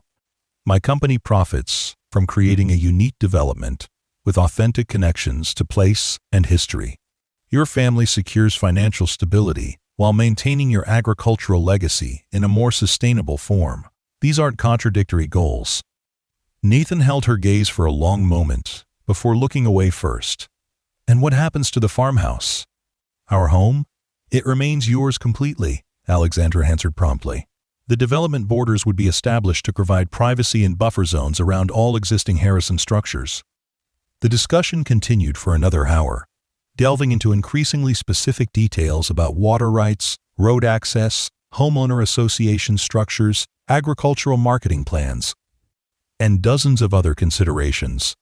My company profits from creating a unique development with authentic connections to place and history. Your family secures financial stability while maintaining your agricultural legacy in a more sustainable form. These aren't contradictory goals. Nathan held her gaze for a long moment before looking away first. And what happens to the farmhouse? Our home? It remains yours completely, Alexandra answered promptly. The development borders would be established to provide privacy and buffer zones around all existing Harrison structures. The discussion continued for another hour, delving into increasingly specific details about water rights, road access, homeowner association structures, agricultural marketing plans, and dozens of other considerations.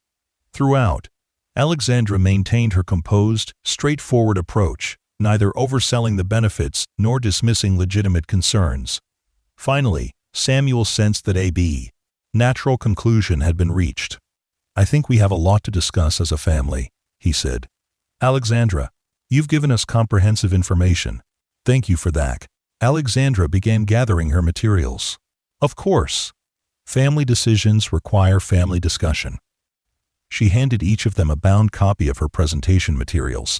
Throughout, Alexandra maintained her composed, straightforward approach, neither overselling the benefits nor dismissing legitimate concerns. Finally, Samuel sensed that a natural conclusion had been reached. I think we have a lot to discuss as a family, he said. Alexandra, you've given us comprehensive information. Thank you for that. Alexandra began gathering her materials. Of course. Family decisions require family discussion. She handed each of them a bound copy of her presentation materials.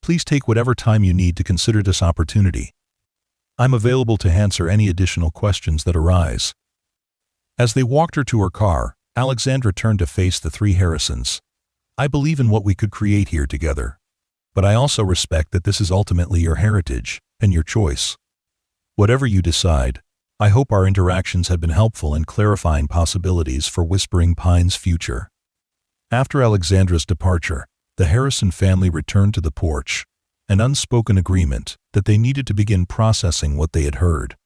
Please take whatever time you need to consider this opportunity. I'm available to answer any additional questions that arise. As they walked her to her car, Alexandra turned to face the three Harrisons. I believe in what we could create here together. But I also respect that this is ultimately your heritage and your choice. Whatever you decide, I hope our interactions have been helpful in clarifying possibilities for Whispering Pine's future. After Alexandra's departure, the Harrison family returned to the porch, an unspoken agreement that they needed to begin processing what they had heard.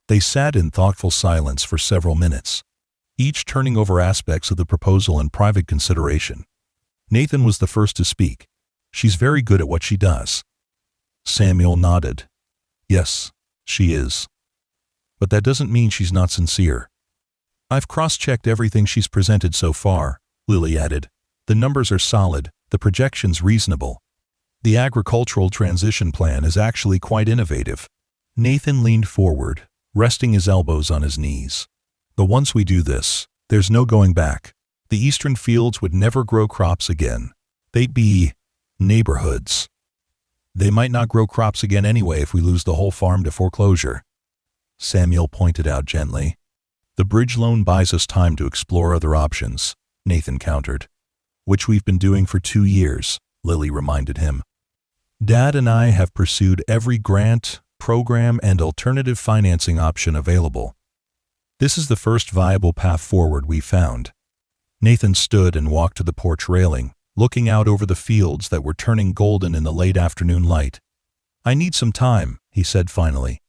They sat in thoughtful silence for several minutes, each turning over aspects of the proposal in private consideration. Nathan was the first to speak. She's very good at what she does. Samuel nodded. Yes, she is. But that doesn't mean she's not sincere. I've cross-checked everything she's presented so far, Lily added. The numbers are solid, the projections reasonable. The agricultural transition plan is actually quite innovative. Nathan leaned forward, resting his elbows on his knees. But once we do this, there's no going back. The eastern fields would never grow crops again. They'd be neighborhoods. They might not grow crops again anyway if we lose the whole farm to foreclosure, Samuel pointed out gently. The bridge loan buys us time to explore other options, Nathan countered. Which we've been doing for 2 years, Lily reminded him. Dad and I have pursued every grant, program, and alternative financing option available. This is the first viable path forward we found. Nathan stood and walked to the porch railing, looking out over the fields that were turning golden in the late afternoon light. I need some time, he said finally.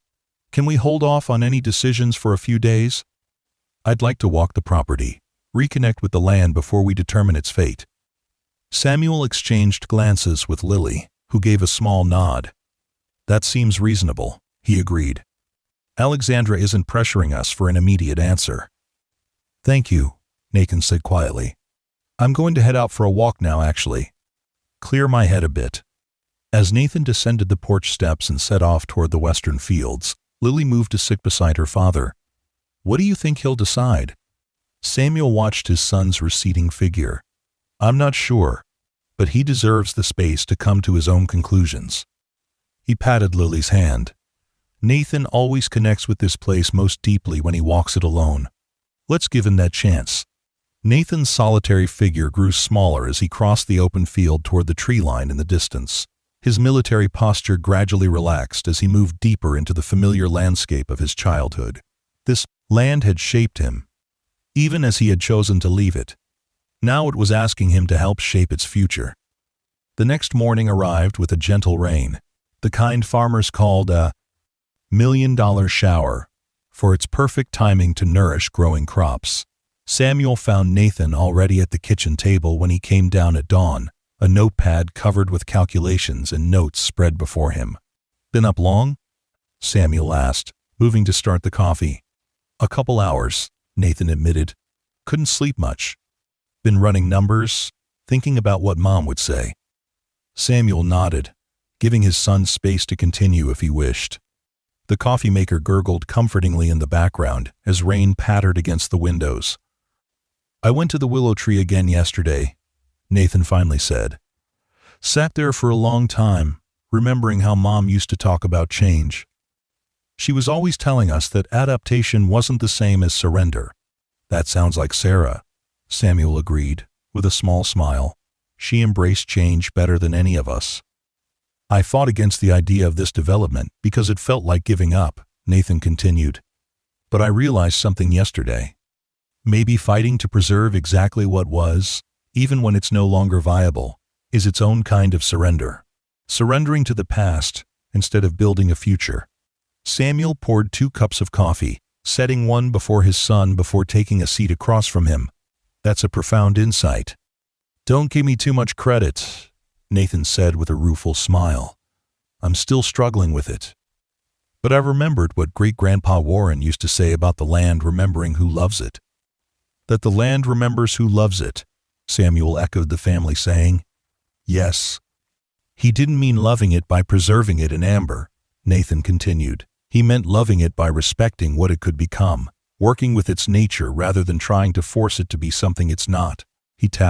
Can we hold off on any decisions for a few days? I'd like to walk the property, reconnect with the land before we determine its fate. Samuel exchanged glances with Lily, who gave a small nod. That seems reasonable, he agreed. Alexandra isn't pressuring us for an immediate answer. Thank you, Nathan said quietly. I'm going to head out for a walk now, actually. Clear my head a bit. As Nathan descended the porch steps and set off toward the western fields, Lily moved to sit beside her father. What do you think he'll decide? Samuel watched his son's receding figure. I'm not sure, but he deserves the space to come to his own conclusions. He patted Lily's hand. Nathan always connects with this place most deeply when he walks it alone. Let's give him that chance. Nathan's solitary figure grew smaller as he crossed the open field toward the tree line in the distance. His military posture gradually relaxed as he moved deeper into the familiar landscape of his childhood. This land had shaped him, even as he had chosen to leave it. Now it was asking him to help shape its future. The next morning arrived with a gentle rain, the kind farmers called a $1,000,000 shower, for its perfect timing to nourish growing crops. Samuel found Nathan already at the kitchen table when he came down at dawn. A notepad covered with calculations and notes spread before him. "Been up long?" Samuel asked, moving to start the coffee. "A couple hours," Nathan admitted. "Couldn't sleep much. Been running numbers, thinking about what Mom would say." Samuel nodded, giving his son space to continue if he wished. The coffee maker gurgled comfortingly in the background as rain pattered against the windows. "I went to the willow tree again yesterday," Nathan finally said. "Sat there for a long time, remembering how Mom used to talk about change. She was always telling us that adaptation wasn't the same as surrender." "That sounds like Sarah," Samuel agreed, with a small smile. "She embraced change better than any of us." "I fought against the idea of this development because it felt like giving up," Nathan continued. "But I realized something yesterday. Maybe fighting to preserve exactly what was, even when it's no longer viable, is its own kind of surrender. Surrendering to the past instead of building a future." Samuel poured 2 cups of coffee, setting one before his son before taking a seat across from him. "That's a profound insight." "Don't give me too much credit," Nathan said with a rueful smile. "I'm still struggling with it. But I remembered what Great-Grandpa Warren used to say about the land remembering who loves it." "That the land remembers who loves it," Samuel echoed the family saying. "Yes. He didn't mean loving it by preserving it in amber," Nathan continued. "He meant loving it by respecting what it could become, working with its nature rather than trying to force it to be something it's not." He tapped